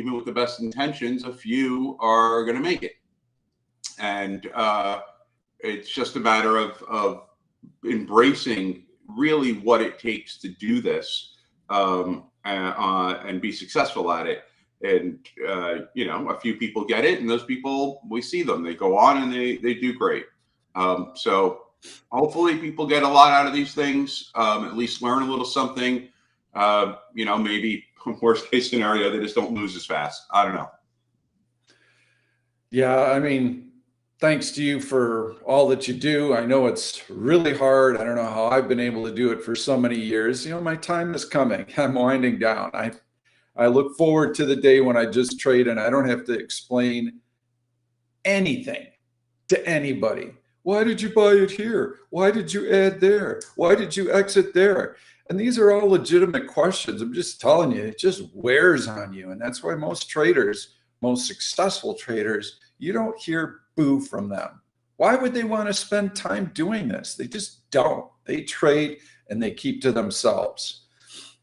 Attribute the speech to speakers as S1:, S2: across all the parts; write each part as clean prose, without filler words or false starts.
S1: even with the best intentions, a few are going to make it. And it's just a matter of embracing really what it takes to do this and be successful at it. And, you know, a few people get it, and those people, we see them, they go on and they do great. So hopefully people get a lot out of these things, at least learn a little something. You know, maybe worst case scenario, they just don't lose as fast. I don't know.
S2: Yeah, I mean, thanks to you for all that you do. I know it's really hard. I don't know how I've been able to do it for so many years. You know, my time is coming. I'm winding down. I look forward to the day when I just trade and I don't have to explain anything to anybody. Why did you buy it here? Why did you add there? Why did you exit there? And these are all legitimate questions. I'm just telling you, it just wears on you. And that's why most traders, most successful traders, you don't hear boo from them. Why would they want to spend time doing this? They just don't. They trade and they keep to themselves.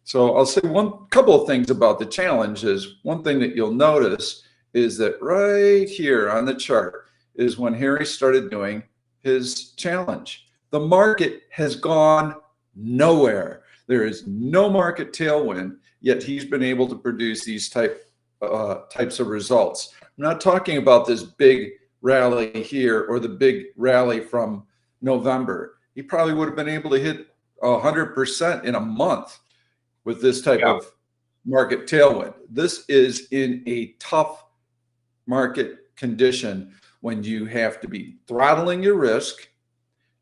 S2: So I'll say couple of things about the challenge. Is one thing that you'll notice is that right here on the chart is when Harry started doing his challenge. The market has gone nowhere. There is no market tailwind, yet he's been able to produce these types of results. I'm not talking about this big rally here or the big rally from November. He probably would have been able to hit 100% in a month with this type of market tailwind. This is in a tough market condition when you have to be throttling your risk.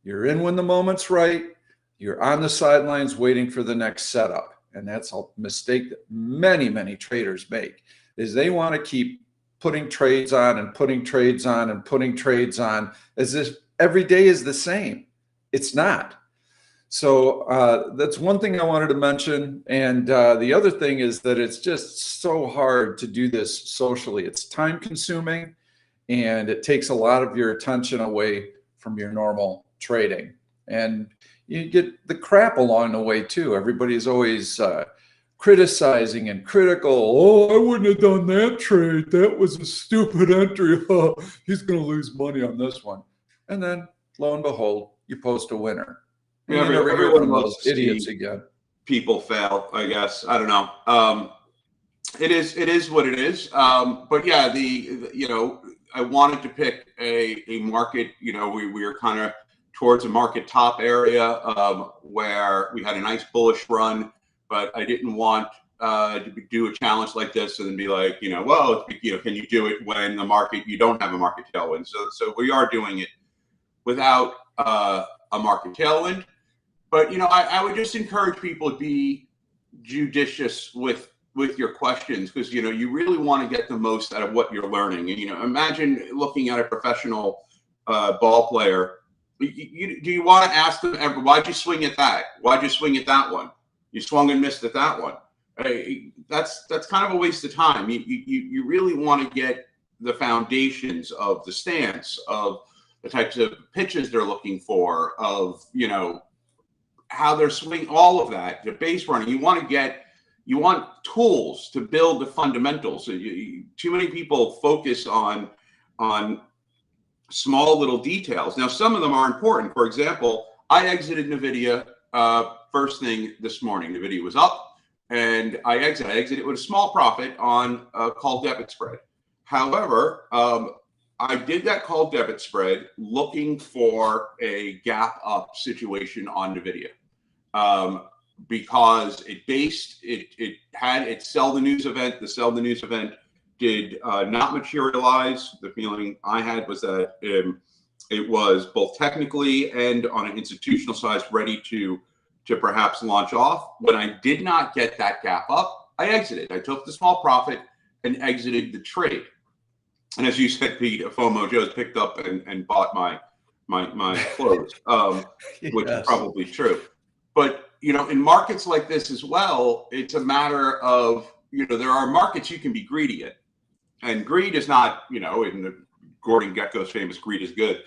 S2: You're in when the moment's right. You're on the sidelines waiting for the next setup. And that's a mistake that many, many traders make, is they want to keep putting trades on and putting trades on and putting trades on as if every day is the same. It's not. So that's one thing I wanted to mention. And the other thing is that it's just so hard to do this socially. It's time consuming and it takes a lot of your attention away from your normal trading. And you get the crap along the way too. Everybody's always criticizing and critical. Oh, I wouldn't have done that trade. That was a stupid entry. Oh, he's going to lose money on this one. And then lo and behold, you post a winner.
S1: Yeah, everyone loves to idiots again. People fail, I guess. I don't know. It is what it is. But yeah, you know, I wanted to pick a market. You know, we were kind of towards a market top area where we had a nice bullish run, but I didn't want to do a challenge like this and then be like, you know, well, you know, can you do it when the market, you don't have a market tailwind? So we are doing it without a market tailwind. But, you know, I would just encourage people to be judicious with your questions, because, you know, you really want to get the most out of what you're learning. And, you know, imagine looking at a professional ball player. Do you want to ask them, why'd you swing at that? Why'd you swing at that one? You swung and missed at that one. That's kind of a waste of time. You really want to get the foundations of the stance, of the types of pitches they're looking for, of, you know, how they're swinging, all of that, the base running. You want tools to build the fundamentals. So too many people focus on small little details. Now, some of them are important. For example, I exited Nvidia first thing this morning. Nvidia was up, and I exited with a small profit on a call debit spread. However, I did that call debit spread looking for a gap up situation on Nvidia, because it had its Seldon news event. The Seldon news event did not materialize. The feeling I had was that it was both technically and on an institutional size ready to perhaps launch off. When I did not get that gap up, I exited. I took the small profit and exited the trade. And as you said, Pete, FOMO Joe's picked up and bought my clothes, which is probably true. But, you know, in markets like this as well, it's a matter of, you know, there are markets you can be greedy in. And greed is not, you know, in the Gordon Gekko's famous greed is good.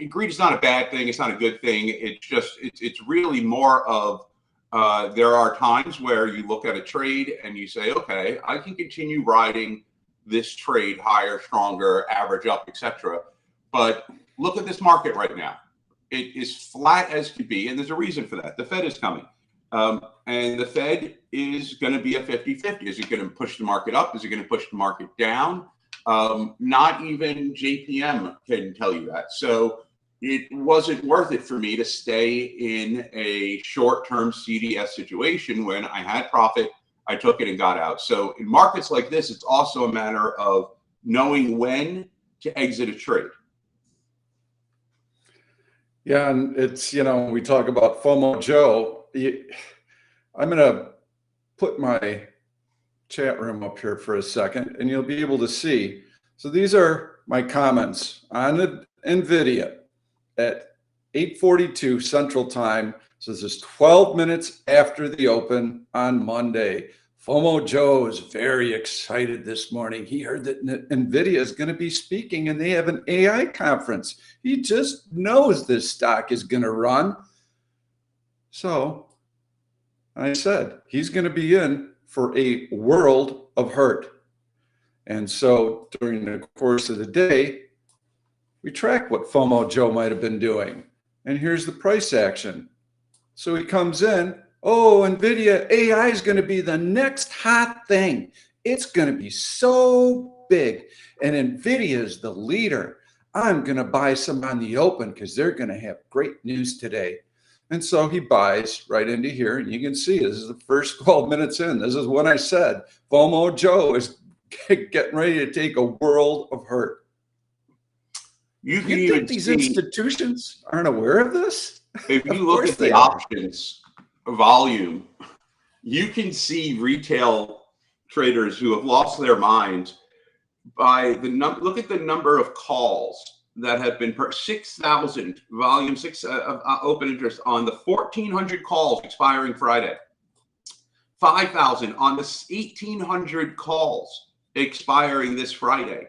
S1: Greed is not a bad thing. It's not a good thing. It's just, it's really more of There are times where you look at a trade and you say, okay, I can continue riding this trade higher, stronger, average up, etc. But look at this market right now. It is flat as could be, and there's a reason for that. The Fed is coming. And the Fed is going to be a 50-50. Is it going to push the market up? Is it going to push the market down? Not even JPM can tell you that. So it wasn't worth it for me to stay in a short-term CDS situation. When I had profit, I took it and got out. So in markets like this, it's also a matter of knowing when to exit a trade.
S2: Yeah, and it's, we talk about FOMO Joe. I'm going to put my chat room up here for a second, and you'll be able to see. So these are my comments on Nvidia at 8:42 Central Time. So this is 12 minutes after the open on Monday. FOMO Joe is very excited this morning. He heard that Nvidia is going to be speaking, and they have an AI conference. He just knows this stock is going to run. So I said he's going to be in for a world of hurt. And so during the course of the day, we track what FOMO Joe might have been doing. And here's the price action. So he comes in, oh, Nvidia AI is going to be the next hot thing. It's going to be so big. And Nvidia is the leader. I'm going to buy some on the open because they're going to have great news today. And so he buys right into here. And you can see this is the first 12 minutes in. This is when I said FOMO Joe is getting ready to take a world of hurt. You think these institutions aren't aware of this?
S1: If you look at the options volume, you can see retail traders who have lost their minds by the number. Look at the number of calls that have been 6,000 volume, open interest on the 1,400 calls expiring Friday, 5,000 on the 1,800 calls expiring this Friday.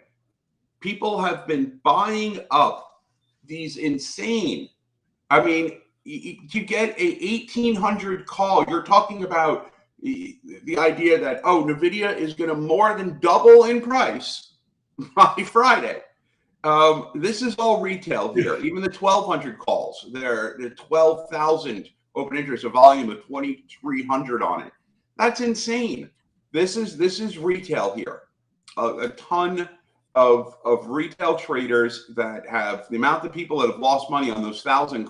S1: People have been buying up these insane. I mean, to get a 1,800 call, you're talking about the idea that, oh, Nvidia is going to more than double in price by Friday. This is all retail here. Even the 1,200 calls, they're 12,000 open interest, a volume of 2,300 on it. That's insane. This is retail here. A ton of retail traders that have the amount of people that have lost money on those 1,000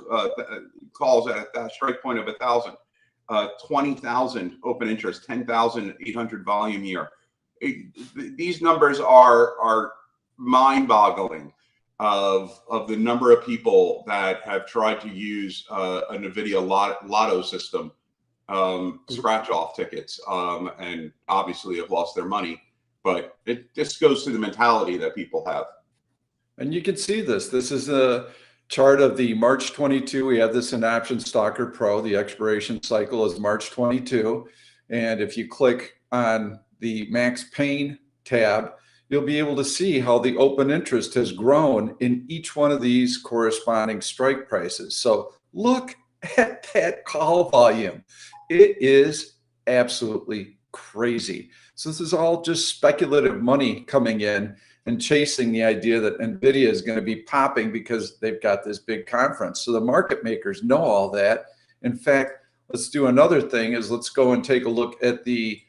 S1: calls at that strike point of 1,000, 20,000 open interest, 10,800 volume here. These numbers are mind-boggling of the number of people that have tried to use a Nvidia lotto system, scratch-off tickets, and obviously have lost their money. But it just goes to the mentality that people have.
S2: And you can see this. This is a chart of the March 22. We have this in Option Stalker Pro. The expiration cycle is March 22. And if you click on the Max Pain tab, you'll be able to see how the open interest has grown in each one of these corresponding strike prices. So look at that call volume. It is absolutely crazy. So this is all just speculative money coming in and chasing the idea that Nvidia is going to be popping because they've got this big conference. So the market makers know all that. In fact, let's do another thing is let's go and take a look at the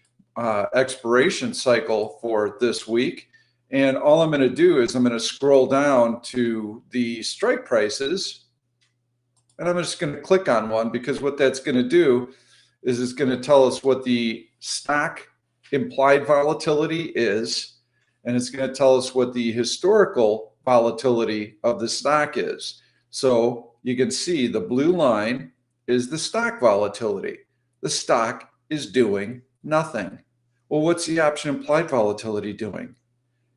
S2: expiration cycle for this week. And all I'm going to do is I'm going to scroll down to the strike prices. And I'm just going to click on one because what that's going to do is it's going to tell us what the stock implied volatility is, and it's going to tell us what the historical volatility of the stock is. So you can see the blue line is the stock volatility. The stock is doing nothing. Well, what's the option implied volatility doing?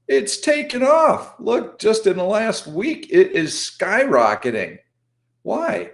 S2: It's taken off. Look, just in the last week, it is skyrocketing. Why?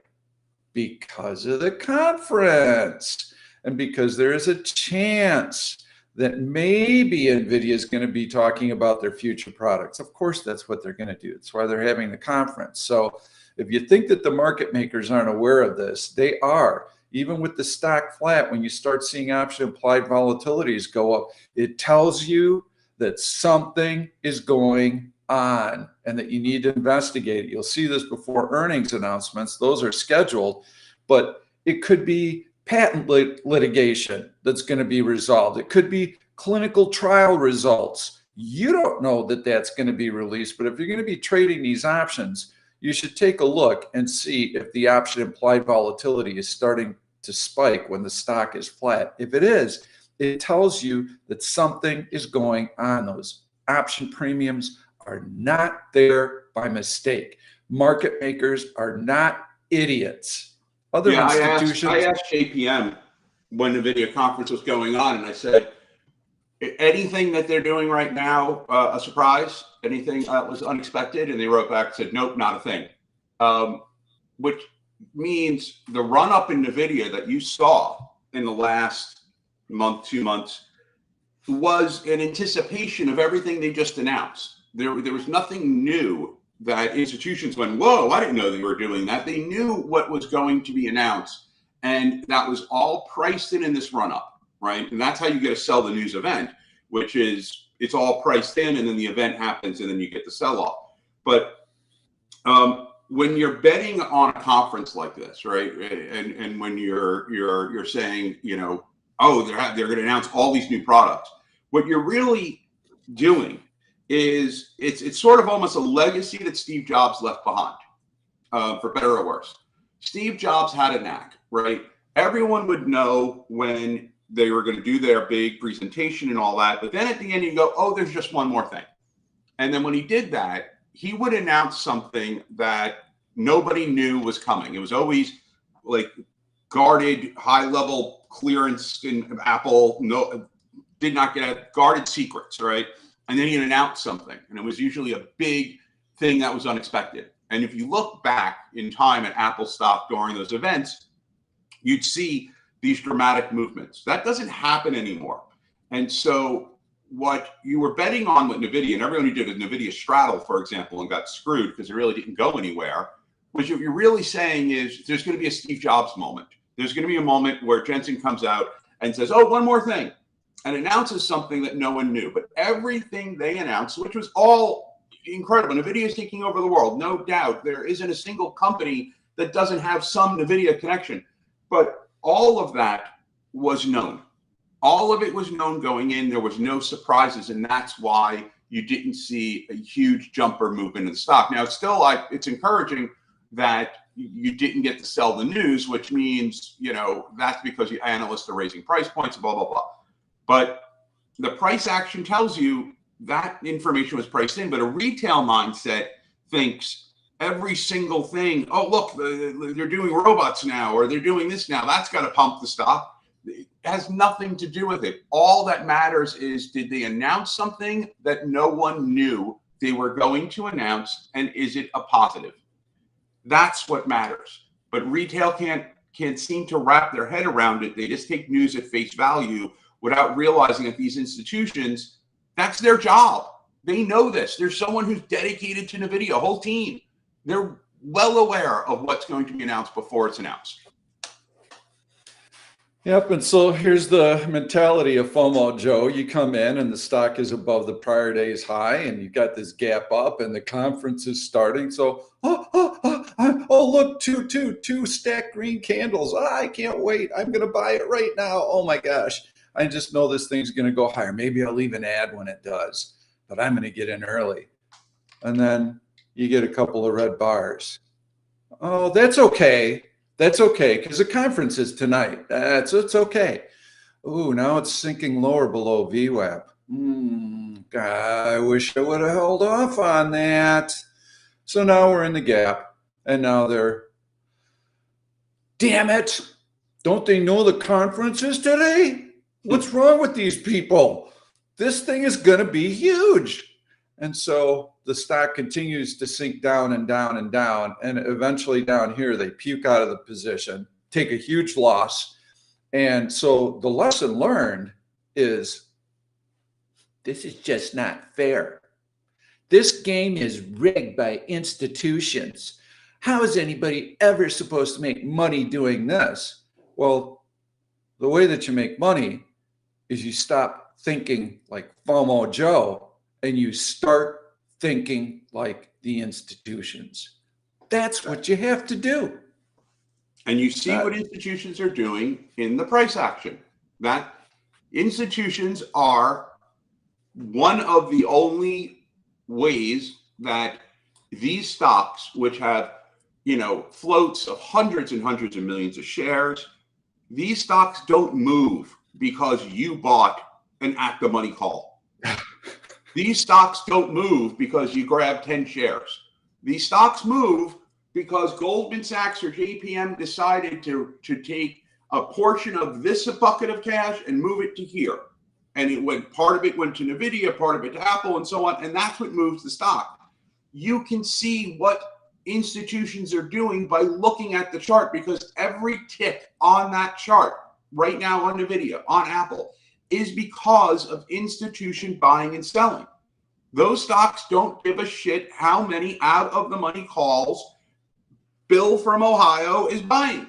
S2: Because of the conference and because there is a chance that maybe Nvidia is going to be talking about their future products. Of course, that's what they're going to do. That's why they're having the conference. So if you think that the market makers aren't aware of this, they are. even with the stock flat, when you start seeing option implied volatilities go up, it tells you that something is going on and that you need to investigate it. You'll see this before earnings announcements. Those are scheduled, but it could be patent litigation that's going to be resolved. It could be clinical trial results. You don't know that that's going to be released, but if you're going to be trading these options, you should take a look and see if the option implied volatility is starting to spike when the stock is flat. If it is, it tells you that something is going on. Those option premiums are not there by mistake. Market makers are not idiots. Other institutions.
S1: I asked JPM when the Nvidia conference was going on, and I said, anything that they're doing right now, a surprise? Anything that was unexpected? And they wrote back and said, nope, not a thing. Which means the run up in Nvidia that you saw in the last month, 2 months, was an anticipation of everything they just announced. There was nothing new that institutions went, whoa, I didn't know they were doing that. They knew what was going to be announced, and that was all priced in this run up, right? And that's how you get a sell the news event, which is it's all priced in, and then the event happens, and then you get the sell off. But when you're betting on a conference like this, right, and when you're saying, you know, oh, they're going to announce all these new products, what you're really doing is it's sort of almost a legacy that Steve Jobs left behind, for better or worse. Steve Jobs had a knack, right? Everyone would know when they were going to do their big presentation and all that, but then at the end you go, oh, there's just one more thing. And then when he did that, he would announce something that nobody knew was coming. It was always like guarded, high-level clearance in Apple, did not get guarded secrets, right? And then he'd announce something, and it was usually a big thing that was unexpected. And if you look back in time at Apple stock during those events, you'd see these dramatic movements. That doesn't happen anymore. And so what you were betting on with Nvidia, and everyone who did a Nvidia straddle, for example, and got screwed because it really didn't go anywhere, what you're really saying is there's going to be a Steve Jobs moment. There's going to be a moment where Jensen comes out and says, oh, one more thing, and announces something that no one knew. But everything they announced, which was all incredible. Nvidia is taking over the world, no doubt. There isn't a single company that doesn't have some Nvidia connection. But all of that was known. All of it was known going in. There was no surprises, and that's why you didn't see a huge jumper movement in the stock. Now, it's still it's encouraging that you didn't get to sell the news, which means, you know, that's because the analysts are raising price points, blah, blah, blah. But the price action tells you that information was priced in, but a retail mindset thinks every single thing, oh, look, they're doing robots now, or they're doing this now, that's got to pump the stock. It has nothing to do with it. All that matters is, did they announce something that no one knew they were going to announce, and is it a positive? That's what matters. But retail can't seem to wrap their head around it. They just take news at face value without realizing that these institutions, that's their job. They know this. There's someone who's dedicated to Nvidia, a whole team. They're well aware of what's going to be announced before it's announced.
S2: Yep, and so here's the mentality of FOMO, Joe. You come in and the stock is above the prior day's high, and you got this gap up, and the conference is starting. So, oh, look, two stacked green candles. I can't wait. I'm going to buy it right now. Oh my gosh. I just know this thing's going to go higher. Maybe I'll leave an ad when it does, but I'm going to get in early. And then you get a couple of red bars. Oh, that's okay. That's okay, because the conference is tonight. It's okay. Ooh, now it's sinking lower below VWAP. I wish I would have held off on that. So now we're in the gap, and now they're, damn it. Don't they know the conference is today? What's wrong with these people? This thing is going to be huge. And so the stock continues to sink down and down and down. And eventually down here, they puke out of the position, take a huge loss. And so the lesson learned is this is just not fair. This game is rigged by institutions. How is anybody ever supposed to make money doing this? Well, the way that you make money is you stop thinking like FOMO Joe and you start thinking like the institutions. That's what you have to do.
S1: And you see what institutions are doing in the price action. That institutions are one of the only ways that these stocks, which have, floats of hundreds and hundreds of millions of shares, these stocks don't move because you bought an at the money call. These stocks don't move because you grab 10 shares. These stocks move because Goldman Sachs or JPM decided to take a portion of this bucket of cash and move it to here. And part of it went to Nvidia, part of it to Apple, and so on. And that's what moves the stock. You can see what institutions are doing by looking at the chart, because every tick on that chart right now on Nvidia, on Apple, is because of institution buying and selling. Those stocks don't give a shit how many out of the money calls Bill from Ohio is buying.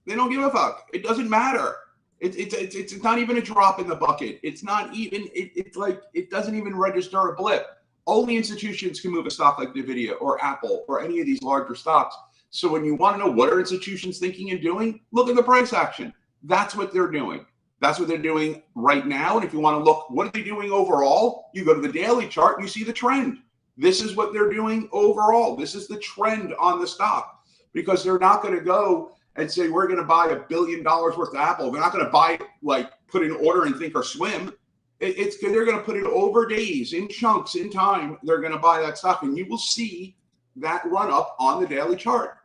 S1: They don't give a fuck. It doesn't matter. It's not even a drop in the bucket. It's not even, it's like, it doesn't even register a blip. Only institutions can move a stock like Nvidia or Apple or any of these larger stocks. So when you want to know what are institutions thinking and doing, look at the price action. That's what they're doing. That's what they're doing right now. And if you want to look, what are they doing overall? You go to the daily chart and you see the trend. This is what they're doing overall. This is the trend on the stock, because they're not going to go and say, we're going to buy $1 billion worth of Apple. They're not going to buy it, like put in order and think or swim. They're going to put it over days, in chunks, in time. They're going to buy that stock, and you will see that run up on the daily chart.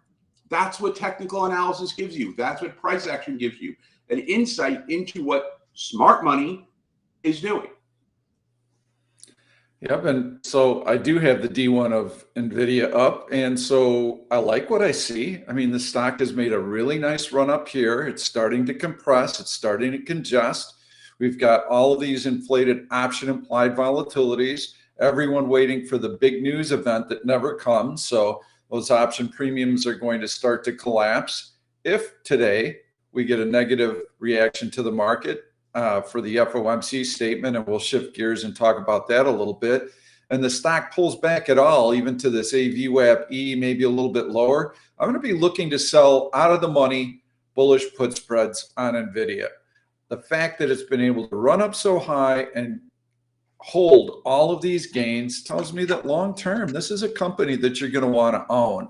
S1: That's what technical analysis gives you. That's what price action gives you, an insight into what smart money is doing.
S2: Yep, and so I do have the D1 of Nvidia up, and so I like what I see. I mean, the stock has made a really nice run up here. It's starting to compress. It's starting to congest. We've got all of these inflated option implied volatilities, everyone waiting for the big news event that never comes. So those option premiums are going to start to collapse. If today we get a negative reaction to the market for the FOMC statement, and we'll shift gears and talk about that a little bit, and the stock pulls back at all, even to this AVWAP E, maybe a little bit lower, I'm going to be looking to sell out of the money bullish put spreads on Nvidia. The fact that it's been able to run up so high and hold all of these gains tells me that long term, this is a company that you're going to want to own.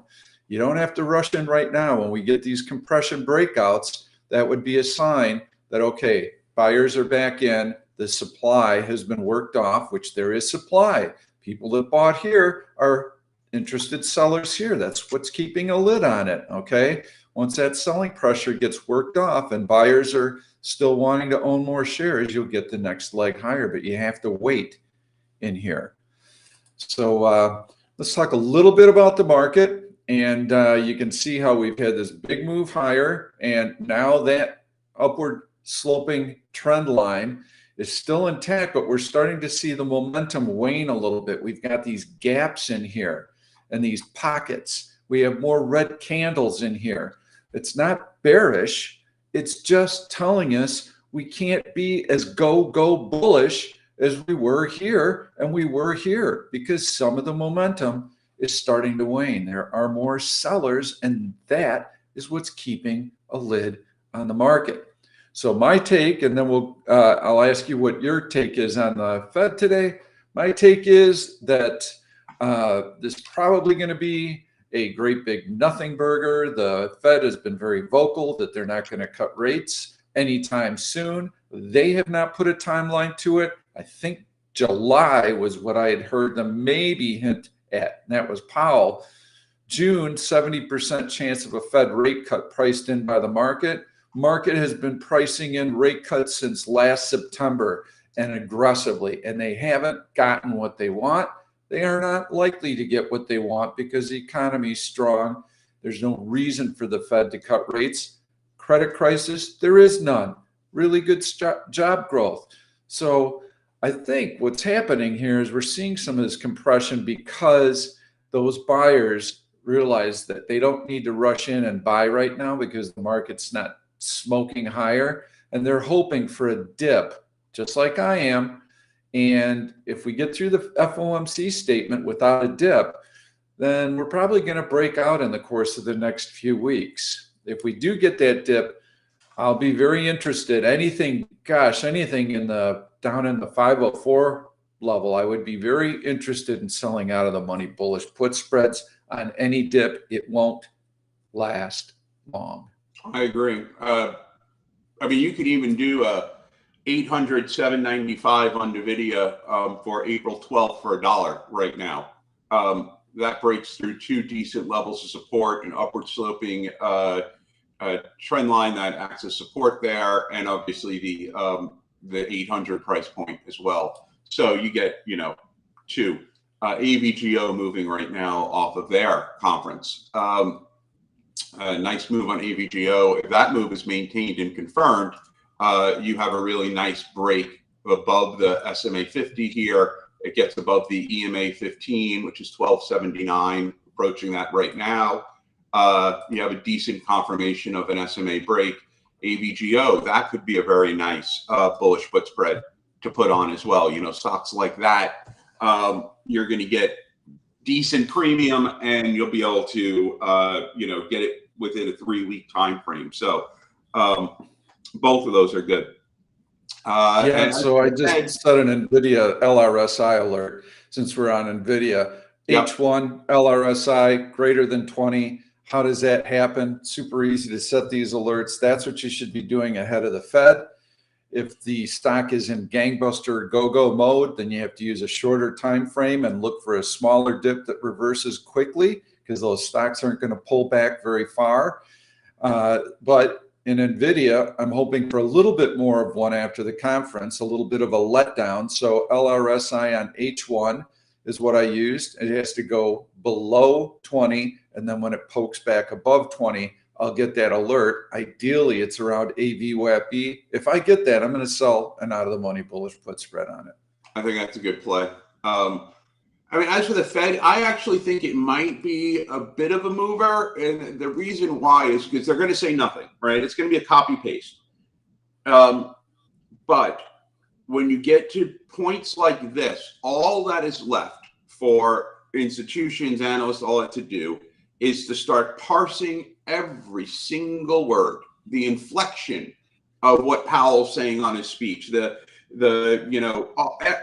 S2: You don't have to rush in right now. When we get these compression breakouts, that would be a sign that, okay, buyers are back in, the supply has been worked off, which there is supply. People that bought here are interested sellers here. That's what's keeping a lid on it, okay? Once that selling pressure gets worked off and buyers are still wanting to own more shares, you'll get the next leg higher, but you have to wait in here. So let's talk a little bit about the market, and you can see how we've had this big move higher, and now that upward sloping trend line is still intact, but we're starting to see the momentum wane a little bit. We've got these gaps in here and these pockets. We have more red candles in here. It's not bearish. It's just telling us we can't be as go bullish as we were here and we were here, because some of the momentum is starting to wane. There are more sellers, and that is what's keeping a lid on the market. So my take, and then I'll ask you what your take is on the Fed today. My take is that this is probably going to be a great big nothing burger. The Fed has been very vocal that they're not going to cut rates anytime soon. They have not put a timeline to it. I think July was what I had heard them maybe hint at, and that was Powell. June, 70% chance of a Fed rate cut priced in by the market. Market has been pricing in rate cuts since last September, and aggressively, and they haven't gotten what they want. They are not likely to get what they want because the economy is strong. There's no reason for the Fed to cut rates. Credit crisis, there is none. Really good job growth. So I think what's happening here is we're seeing some of this compression because those buyers realize that they don't need to rush in and buy right now because the market's not smoking higher, and they're hoping for a dip, just like I am. And if we get through the FOMC statement without a dip, then we're probably going to break out in the course of the next few weeks. If we do get that dip, I'll be very interested. Anything, gosh, anything down in the 504 level, I would be very interested in selling out of the money bullish put spreads on any dip. It won't last long.
S1: I agree. I mean, you could even do a 800, 795 on Nvidia for April 12th for $1 right now. That breaks through two decent levels of support, an upward sloping trend line that acts as support there, and obviously the 800 price point as well. So you get, two. AVGO moving right now off of their conference. Nice move on AVGO. If that move is maintained and confirmed, you have a really nice break above the SMA 50 here. It gets above the EMA 15, which is 1279, approaching that right now. You have a decent confirmation of an SMA break. AVGO, that could be a very nice bullish put spread to put on as well. Stocks like that, you're going to get decent premium, and you'll be able to, get it within a 3-week time frame. So both of those are good.
S2: So I just set an Nvidia LRSI alert since we're on Nvidia. Yep. H1 LRSI greater than 20. How does that happen? Super easy to set these alerts. That's what you should be doing ahead of the Fed. If the stock is in gangbuster go-go mode, then you have to use a shorter time frame and look for a smaller dip that reverses quickly, because those stocks aren't going to pull back very far. But in Nvidia, I'm hoping for a little bit more of one after the conference, a little bit of a letdown. So LRSI on H1 is what I used. It has to go below 20, and then when it pokes back above 20, I'll get that alert. Ideally, it's around AVWAP. If I get that, I'm going to sell an out of the money bullish put spread on it.
S1: I think that's a good play. As for the Fed, I actually think it might be a bit of a mover. And the reason why is because they're going to say nothing, right? It's going to be a copy paste. But when you get to points like this, all that is left for institutions, analysts, all that to do is to start parsing every single word, the inflection of what Powell's saying on his speech,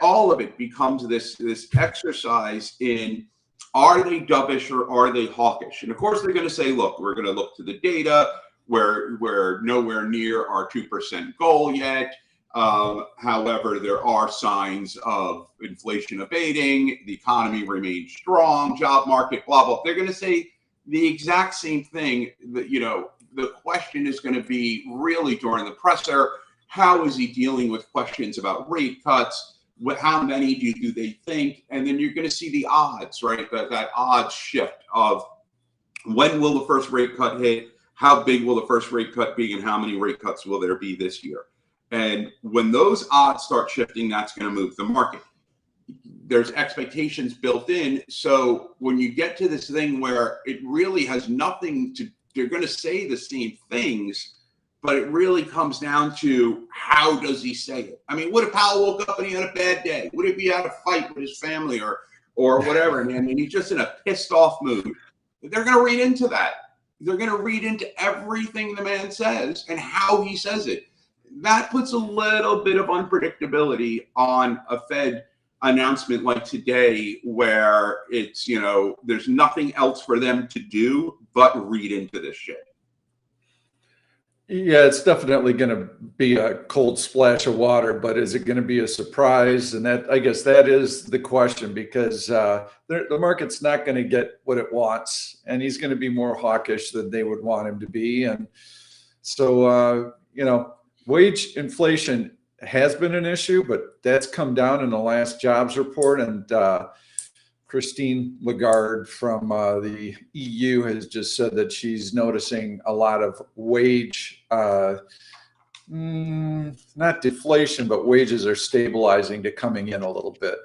S1: all of it becomes this exercise in, are they dovish or are they hawkish? And of course they're going to say, look, we're going to look to the data. We're nowhere near our 2% goal yet. However, there are signs of inflation abating, the economy remains strong, job market, blah, blah. They're going to say the exact same thing. That, the question is going to be really during the presser, how is he dealing with questions about rate cuts? How many do they think? And then you're going to see the odds, right? That odds shift of when will the first rate cut hit? How big will the first rate cut be? And how many rate cuts will there be this year? And when those odds start shifting, that's going to move the market. There's expectations built in. So when you get to this thing where it really has nothing to, they're going to say the same things, but it really comes down to how does he say it? I mean, what if Powell woke up and he had a bad day? What if he had a fight with his family or whatever? And he's just in a pissed off mood. They're going to read into that. They're going to read into everything the man says and how he says it. That puts a little bit of unpredictability on a Fed announcement like today, where it's, there's nothing else for them to do but read into this shit.
S2: Yeah, it's definitely going to be a cold splash of water, but is it going to be a surprise? And that, I guess that is the question, because the market's not going to get what it wants, and he's going to be more hawkish than they would want him to be. And so, wage inflation has been an issue, but that's come down in the last jobs report. And Christine Lagarde from the EU has just said that she's noticing a lot of wage, not deflation, but wages are stabilizing to coming in a little bit.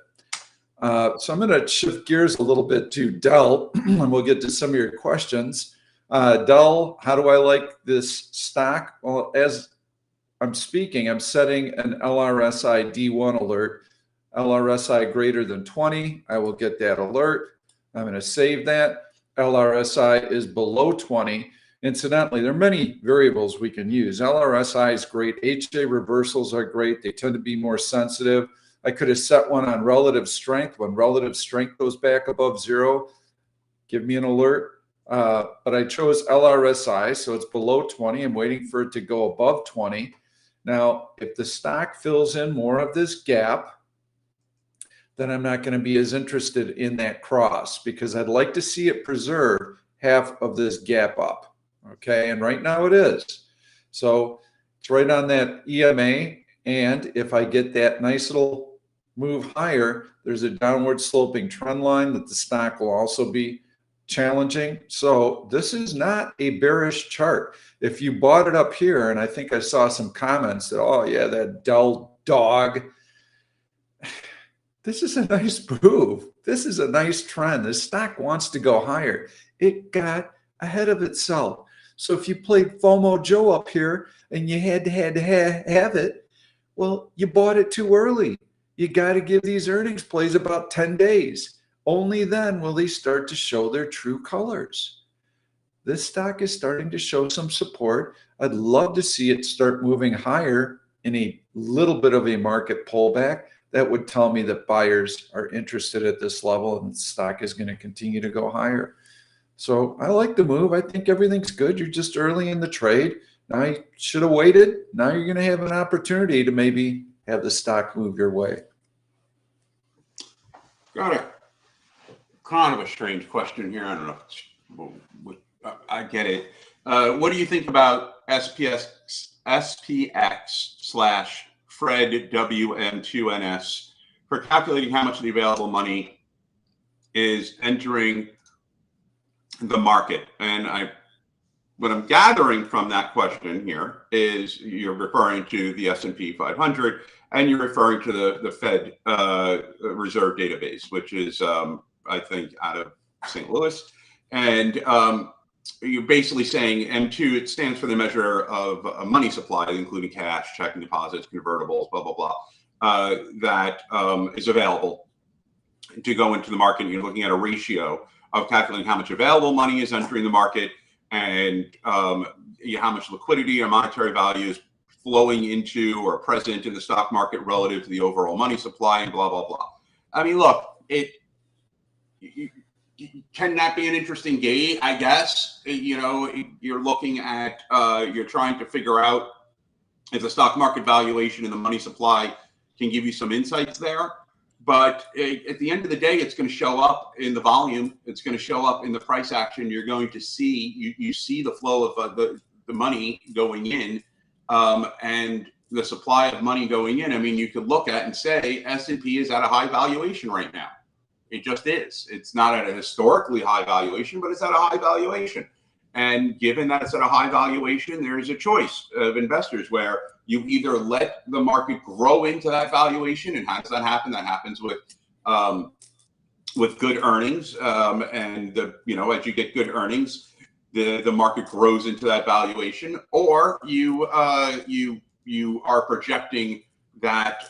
S2: So I'm going to shift gears a little bit to Dell, and we'll get to some of your questions. Dell, how do I like this stock? Well, as I'm speaking, I'm setting an LRSI D1 alert. LRSI greater than 20, I will get that alert. I'm going to save that. LRSI is below 20. Incidentally, there are many variables we can use. LRSI is great. HA reversals are great. They tend to be more sensitive. I could have set one on relative strength. When relative strength goes back above 0, give me an alert. But I chose LRSI, so it's below 20. I'm waiting for it to go above 20. Now, if the stock fills in more of this gap, then I'm not going to be as interested in that cross, because I'd like to see it preserve half of this gap up. Okay, and right now it is. So it's right on that EMA. And if I get that nice little move higher, there's a downward sloping trend line that the stock will also be challenging. So this is not a bearish chart. If you bought it up here, and I think I saw some comments that, oh yeah, that Dell dog. This is a nice move. This is a nice trend. The stock wants to go higher. It got ahead of itself. So if you played FOMO Joe up here and you had to have it, well, you bought it too early. You got to give these earnings plays about 10 days. Only then will they start to show their true colors. This stock is starting to show some support. I'd love to see it start moving higher in a little bit of a market pullback. That would tell me that buyers are interested at this level and the stock is going to continue to go higher. So I like the move. I think everything's good. You're just early in the trade. Now you should have waited. Now you're going to have an opportunity to maybe have the stock move your way.
S1: Got it. Kind of a strange question here. I don't know. I get it. What do you think about SPX/Fred WM2NS for calculating how much of the available money is entering the market? And what I'm gathering from that question here is you're referring to the S&P 500 and you're referring to the Fed Reserve database, which is, I think, out of St. Louis. And you're basically saying M2, it stands for the measure of money supply, including cash, checking deposits, convertibles, blah, blah, blah, that is available to go into the market. You're looking at a ratio of calculating how much available money is entering the market and how much liquidity or monetary value is flowing into or present in the stock market relative to the overall money supply and blah, blah, blah. I mean, look, can that be an interesting gauge? I guess, you're looking at, you're trying to figure out if the stock market valuation and the money supply can give you some insights there. But at the end of the day, it's going to show up in the volume. It's going to show up in the price action. You're going to see, you see the flow of the money going in and the supply of money going in. I mean, you could look at and say S&P is at a high valuation right now. It just is. It's not at a historically high valuation, but it's at a high valuation. And given that it's at a high valuation, there is a choice of investors where you either let the market grow into that valuation, and how does that happen? That happens with good earnings, and as you get good earnings, the market grows into that valuation, or you are projecting that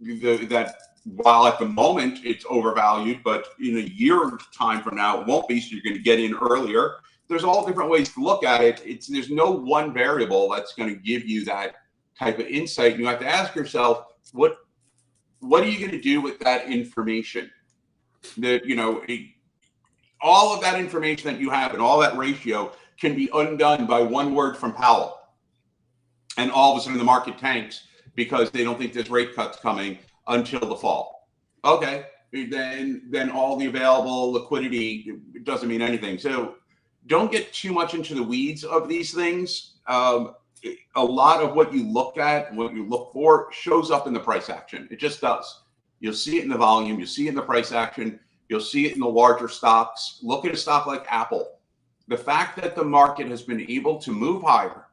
S1: that while at the moment it's overvalued, but in a year time from now it won't be, so you're going to get in earlier. There's all different ways to look at it. There's no one variable that's going to give you that type of insight. You have to ask yourself, what are you going to do with that information? All of that information that you have and all that ratio can be undone by one word from Powell, and all of a sudden the market tanks because they don't think there's rate cuts coming until the fall. Okay, then all the available liquidity doesn't mean anything. So don't get too much into the weeds of these things. A lot of what you look at and what you look for shows up in the price action. It just does. You'll see it in the volume. You'll see it in the price action. You'll see it in the larger stocks. Look at a stock like Apple. The fact that the market has been able to move higher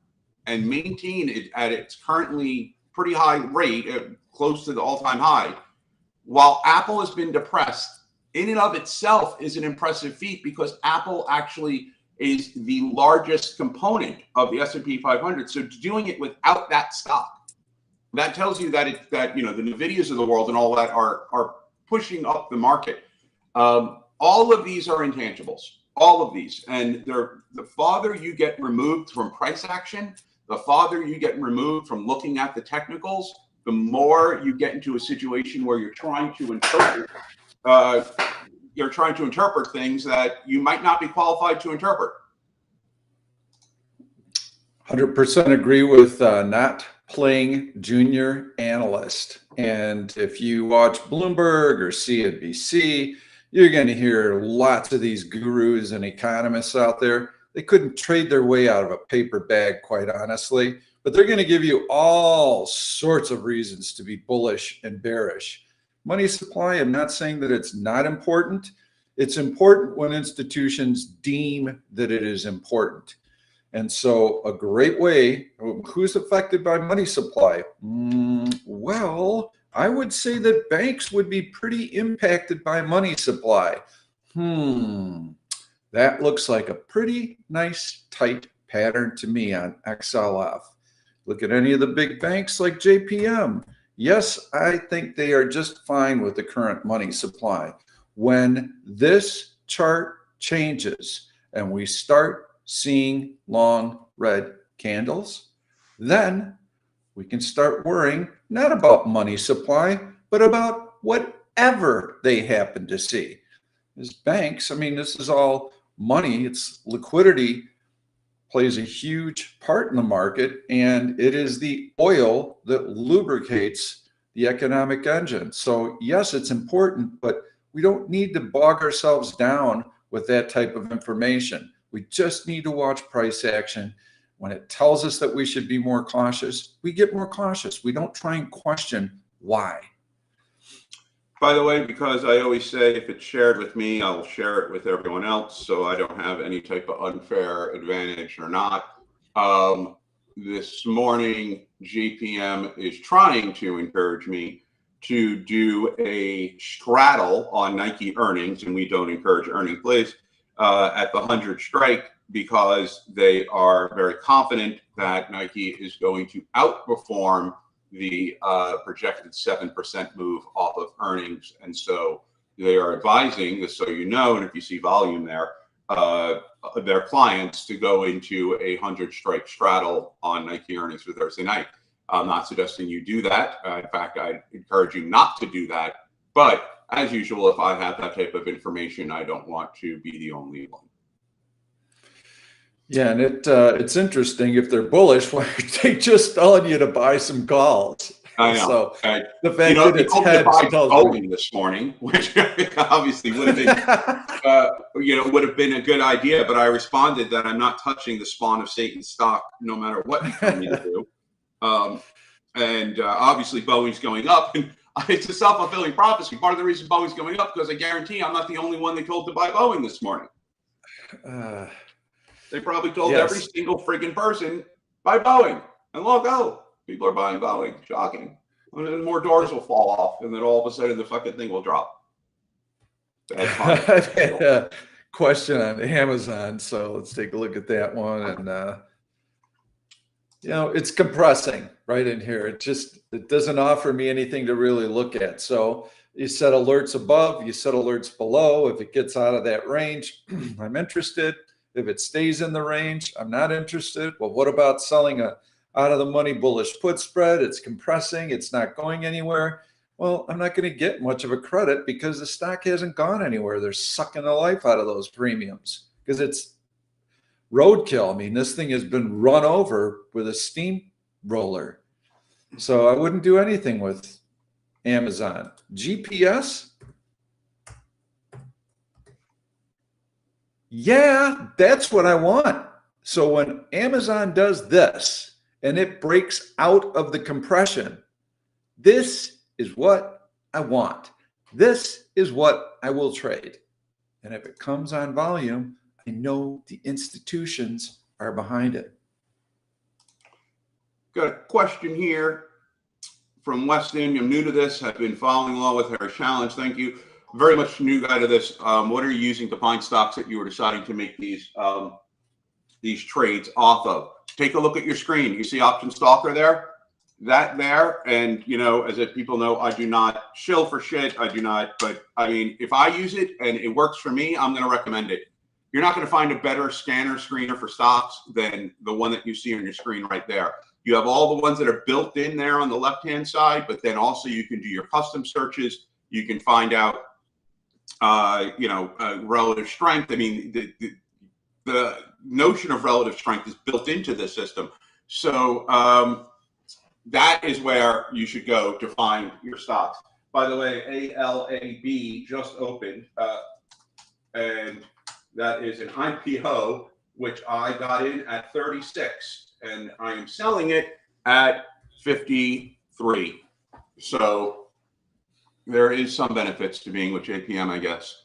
S1: and maintain it at its currently pretty high rate, close to the all-time high, while Apple has been depressed, in and of itself is an impressive feat, because Apple actually is the largest component of the S&P 500. So doing it without that stock, that tells you that the Nvidias of the world and all that are pushing up the market. All of these are intangibles, all of these, and the farther you get removed from price action, the farther you get removed from looking at the technicals, the more you get into a situation where you're trying to interpret things that you might not be qualified to interpret.
S2: 100% agree with not playing junior analyst. And if you watch Bloomberg or CNBC, you're going to hear lots of these gurus and economists out there. They couldn't trade their way out of a paper bag, quite honestly, but they're going to give you all sorts of reasons to be bullish and bearish. Money supply, I'm not saying that it's not important. It's important when institutions deem that it is important. And so a great way, who's affected by money supply? Well, I would say that banks would be pretty impacted by money supply. That looks like a pretty nice tight pattern to me on XLF. Look at any of the big banks like JPM. Yes, I think they are just fine with the current money supply. When this chart changes and we start seeing long red candles, then we can start worrying not about money supply, but about whatever they happen to see. As banks, I mean, this is all money. It's liquidity plays a huge part in the market, and it is the oil that lubricates the economic engine. So yes, it's important, but we don't need to bog ourselves down with that type of information. We just need to watch price action. When it tells us that we should be more cautious, we get more cautious. We don't try and question why.
S1: By the way, because I always say if it's shared with me, I will share it with everyone else, so I don't have any type of unfair advantage or not. This morning, JPM is trying to encourage me to do a straddle on Nike earnings, and we don't encourage earning plays at the 100 strike, because they are very confident that Nike is going to outperform the projected 7% move off of earnings. And so they are advising, just so you know, and if you see volume there, their clients to go into a 100 strike straddle on Nike earnings for Thursday night. I'm not suggesting you do that. In fact, I encourage you not to do that. But as usual, if I have that type of information, I don't want to be the only one.
S2: Yeah, and it's interesting, if they're bullish, why aren't they just telling you to buy some calls?
S1: I know.
S2: So the fact that it's
S1: hedged tells me this morning, which obviously would have been, would have been a good idea. But I responded that I'm not touching the spawn of Satan's stock, no matter what you tell me to do. Obviously, Boeing's going up, and it's a self-fulfilling prophecy. Part of the reason Boeing's going up, because I guarantee I'm not the only one they told to buy Boeing this morning. They probably told every single friggin' person, buy Boeing. And look, people are buying Boeing. Shocking. And then more doors will fall off, and then all of a sudden the fucking thing will drop.
S2: I've had a question on Amazon, so let's take a look at that one. And it's compressing right in here. It doesn't offer me anything to really look at. So you set alerts above, you set alerts below. If it gets out of that range, I'm interested. If it stays in the range, I'm not interested. Well, what about selling a out of the money bullish put spread? It's compressing. It's not going anywhere. Well, I'm not going to get much of a credit because the stock hasn't gone anywhere. They're sucking the life out of those premiums because it's roadkill. I mean, this thing has been run over with a steamroller. So I wouldn't do anything with Amazon. GPS? Yeah, that's what I want. So when Amazon does this and it breaks out of the compression, this is what I want. This is what I will trade. And if it comes on volume, I know the institutions are behind it.
S1: Got a question here from Weston. I'm new to this. I've been following along with our challenge. Thank you. Very much new guy to this. What are you using to find stocks that you were deciding to make these these trades off of. Take a look at your screen. You see option stalker there? That there, and you know, as people know, I do not shill for shit. I do not, but I mean, if I use it and it works for me, I'm going to recommend it. You're not going to find a better scanner screener for stocks than the one that you see on your screen right there. You have all the ones that are built in there on the left-hand side, but then also you can do your custom searches. You can find out, relative strength. I mean, the notion of relative strength is built into the system. So that is where you should go to find your stocks. By the way, ALAB just opened, and that is an IPO, which I got in at 36, and I am selling it at 53. So there is some benefits to being with JPM, I guess.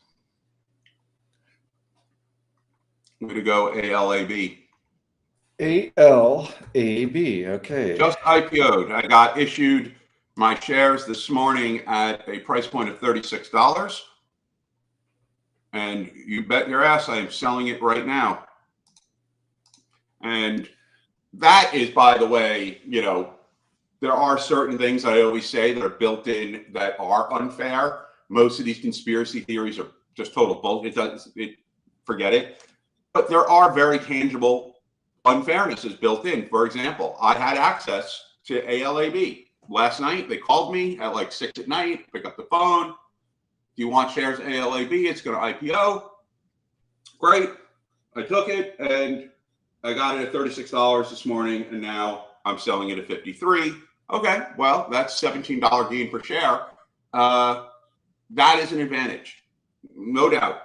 S1: I'm going to go ALAB.
S2: ALAB, okay.
S1: Just IPO'd. I got issued my shares this morning at a price point of $36. And you bet your ass I am selling it right now. And that is, by the way, you know, there are certain things I always say that are built in that are unfair. Most of these conspiracy theories are just total bullshit. Forget it. But there are very tangible unfairnesses built in. For example, I had access to ALAB last night. They called me at like 6 at night, pick up the phone. Do you want shares ALAB? It's going to IPO. Great. I took it and I got it at $36 this morning, and now I'm selling it at 53. Okay, well, that's $17 gain per share. That is an advantage, no doubt.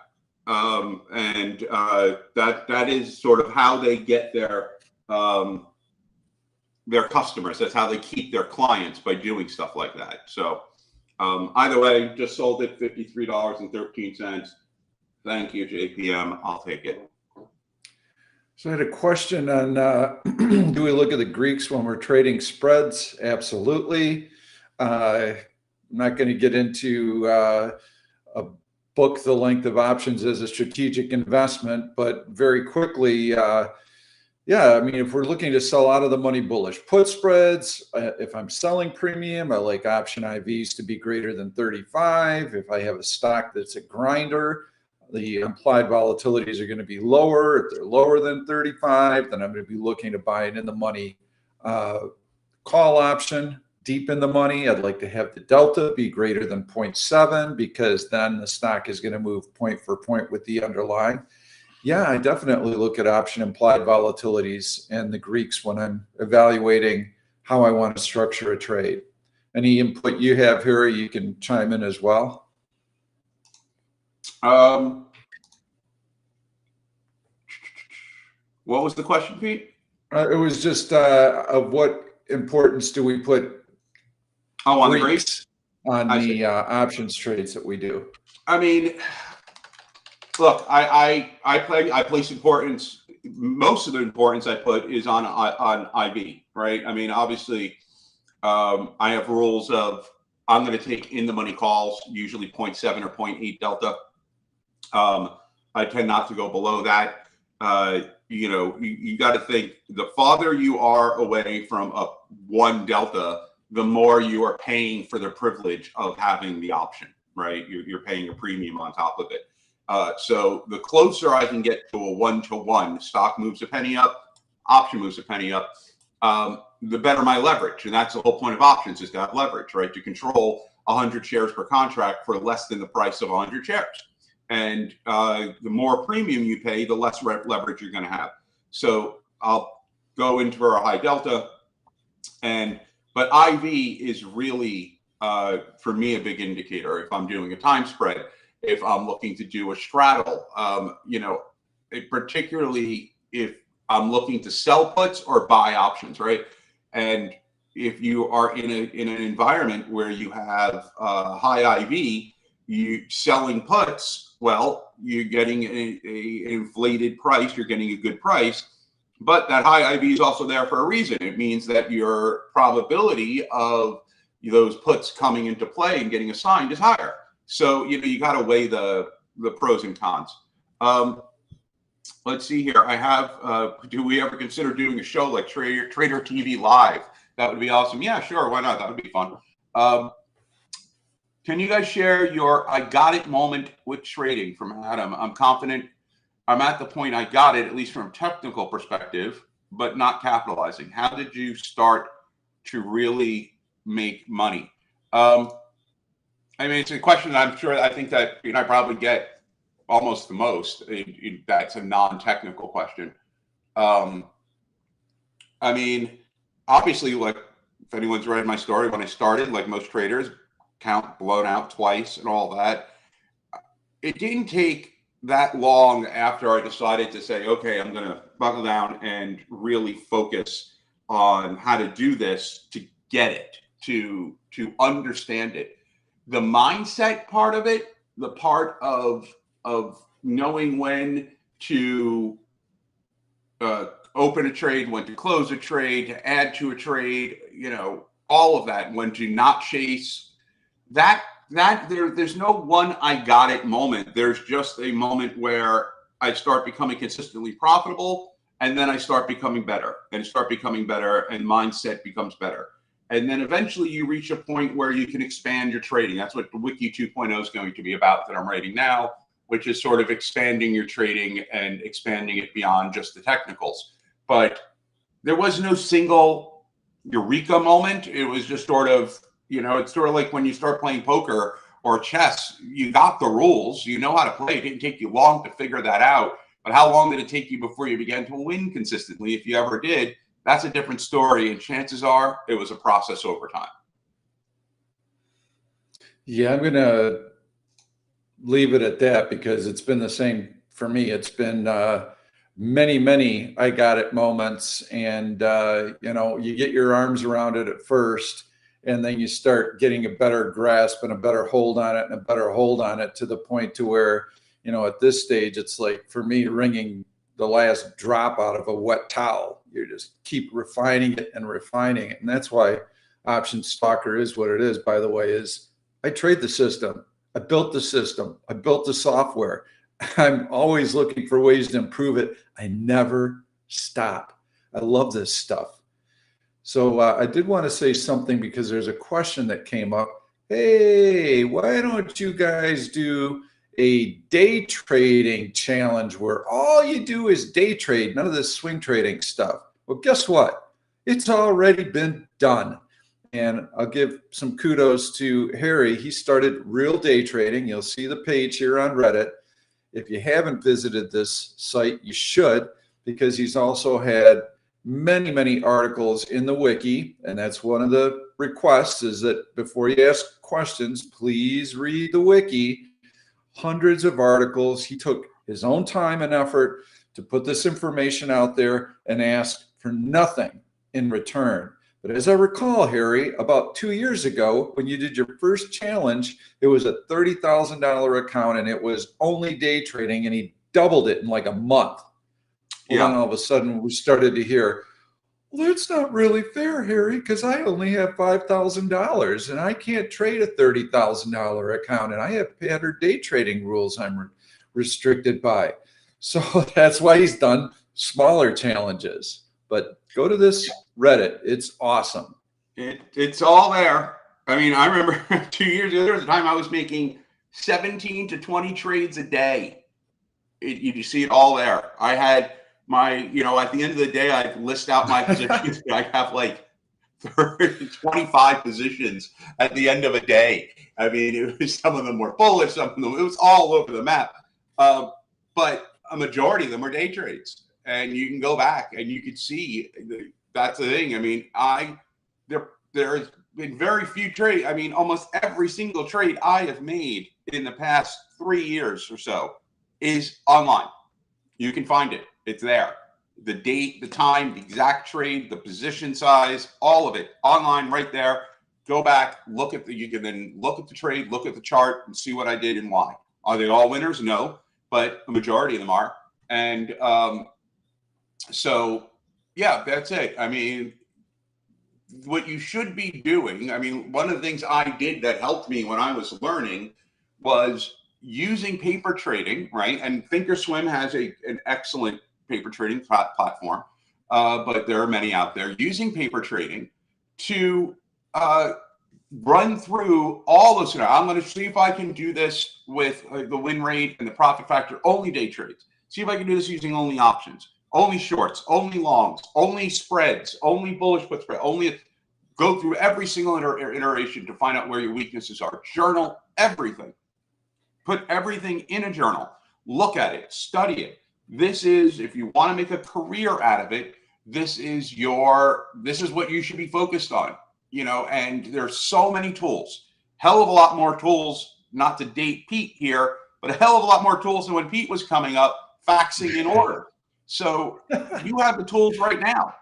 S1: That is sort of how they get their customers. That's how they keep their clients, by doing stuff like that. So either way, just sold it $53.13. Thank you, JPM. I'll take it.
S2: So I had a question on, do we look at the Greeks when we're trading spreads? Absolutely. I'm not going to get into a book the length of options as a strategic investment, but very quickly, yeah, I mean, if we're looking to sell out of the money bullish put spreads, if I'm selling premium, I like option IVs to be greater than 35. If I have a stock that's a grinder, the implied volatilities are going to be lower. If they're lower than 35, then I'm going to be looking to buy it in the money call option. Deep in the money, I'd like to have the delta be greater than 0.7, because then the stock is going to move point for point with the underlying. Yeah, I definitely look at option implied volatilities and the Greeks when I'm evaluating how I want to structure a trade. Any input you have here, you can chime in as well.
S1: What was the question, Pete?
S2: It was just of what importance do we put
S1: on the Greeks
S2: on the options trades that we do?
S1: I mean, look, I place importance. Most of the importance I put is on IV, right? I mean, obviously, I have rules of I'm going to take in the money calls, usually 0.7 or 0.8 delta. I tend not to go below that. You know, you got to think, the farther you are away from a 1 delta, the more you are paying for the privilege of having the option, right? You're paying a premium on top of it. So the closer I can get to a 1-to-1, stock moves a penny up, option moves a penny up, the better my leverage. And that's the whole point of options, is to have leverage, right? To control 100 shares per contract for less than the price of 100 shares. And the more premium you pay, the less leverage you're going to have. So I'll go into for a high delta, but IV is really, for me, a big indicator. If I'm doing a time spread, if I'm looking to do a straddle, you know, particularly if I'm looking to sell puts or buy options, right? And if you are in an environment where you have high IV, you selling puts, well, you're getting a inflated price, you're getting a good price. But that high IV is also there for a reason. It means that your probability of those puts coming into play and getting assigned is higher. So, you know, you got to weigh the pros and cons. let's see here. I have, do we ever consider doing a show like Trader TV Live? That would be awesome. Yeah, sure. Why not? That would be fun. Can you guys share your I got it moment with trading from Adam? I'm confident I'm at the point I got it, at least from a technical perspective, but not capitalizing. How did you start to really make money? I mean, it's a question I think that I probably get almost the most. That's a non-technical question. I mean, obviously, like if anyone's read my story, when I started, like most traders, account blown out twice and all that. It didn't take that long after I decided to say, okay, I'm going to buckle down and really focus on how to do this to get it, to understand it. The mindset part of it, the part of knowing when to open a trade, when to close a trade, to add to a trade, all of that, when to not chase there's no one I got it moment. There's just a moment where I start becoming consistently profitable, and then I start becoming better and mindset becomes better. And then eventually you reach a point where you can expand your trading. That's what the Wiki 2.0 is going to be about that I'm writing now, which is sort of expanding your trading and expanding it beyond just the technicals. But there was no single eureka moment. It was just sort of, it's sort of like when you start playing poker or chess, you got the rules, you know how to play. It didn't take you long to figure that out. But how long did it take you before you began to win consistently? If you ever did, that's a different story. And chances are it was a process over time.
S2: Yeah, I'm going to leave it at that because it's been the same for me. It's been many I got it moments, and you get your arms around it at first, and then you start getting a better grasp and a better hold on it and a better hold on it to the point to where, at this stage, it's like for me wringing the last drop out of a wet towel. You just keep refining it and refining it. And that's why Option Stalker is what it is, by the way, is I trade the system. I built the system. I built the software. I'm always looking for ways to improve it. I never stop. I love this stuff. So I did want to say something because there's a question that came up. Hey, why don't you guys do a day trading challenge where all you do is day trade, none of this swing trading stuff? Well, guess what? It's already been done. And I'll give some kudos to Harry. He started RealDayTrading. You'll see the page here on Reddit. If you haven't visited this site, you should, because he's also had many articles in the wiki. And that's one of the requests, is that before you ask questions, please read the wiki. Hundreds of articles. He took his own time and effort to put this information out there and ask for nothing in return. But as I recall, Harry, about 2 years ago, when you did your first challenge, it was a $30,000 account and it was only day trading, and he doubled it in like a month. Well, yeah. Then all of a sudden we started to hear, well, that's not really fair, Harry, because I only have $5,000 and I can't trade a $30,000 account, and I have pattern day trading rules I'm restricted by. So that's why he's done smaller challenges. But go to this Reddit. It's awesome.
S1: It's all there. I mean, I remember 2 years ago, there was a time I was making 17 to 20 trades a day. You see it all there. I had my, at the end of the day, I list out my positions. I have like 25 positions at the end of a day. I mean, it was, some of them were bullish, some of them, it was all over the map. But a majority of them were day trades. And you can go back and you can see that's the thing. I mean, there's been very few trades. I mean, almost every single trade I have made in the past 3 years or so is online. You can find it. It's there. The date, the time, the exact trade, the position size, all of it online right there. Go back, you can then look at the trade, look at the chart and see what I did and why. Are they all winners? No, but a majority of them are. And, so, yeah, that's it. I mean, what you should be doing, I mean, one of the things I did that helped me when I was learning was using paper trading, right? And Thinkorswim has an excellent paper trading platform, but there are many out there using paper trading to run through all those scenarios. I'm going to see if I can do this with the win rate and the profit factor, only day trades. See if I can do this using only options, only shorts, only longs, only spreads, only bullish put spread, only go through every single iteration to find out where your weaknesses are. Journal everything. Put everything in a journal. Look at it. Study it. This is, if you want to make a career out of it, this is what you should be focused on. You know, and there's so many tools. Hell of a lot more tools, not to date Pete here, but a hell of a lot more tools than when Pete was coming up, faxing in order. So you have the tools right now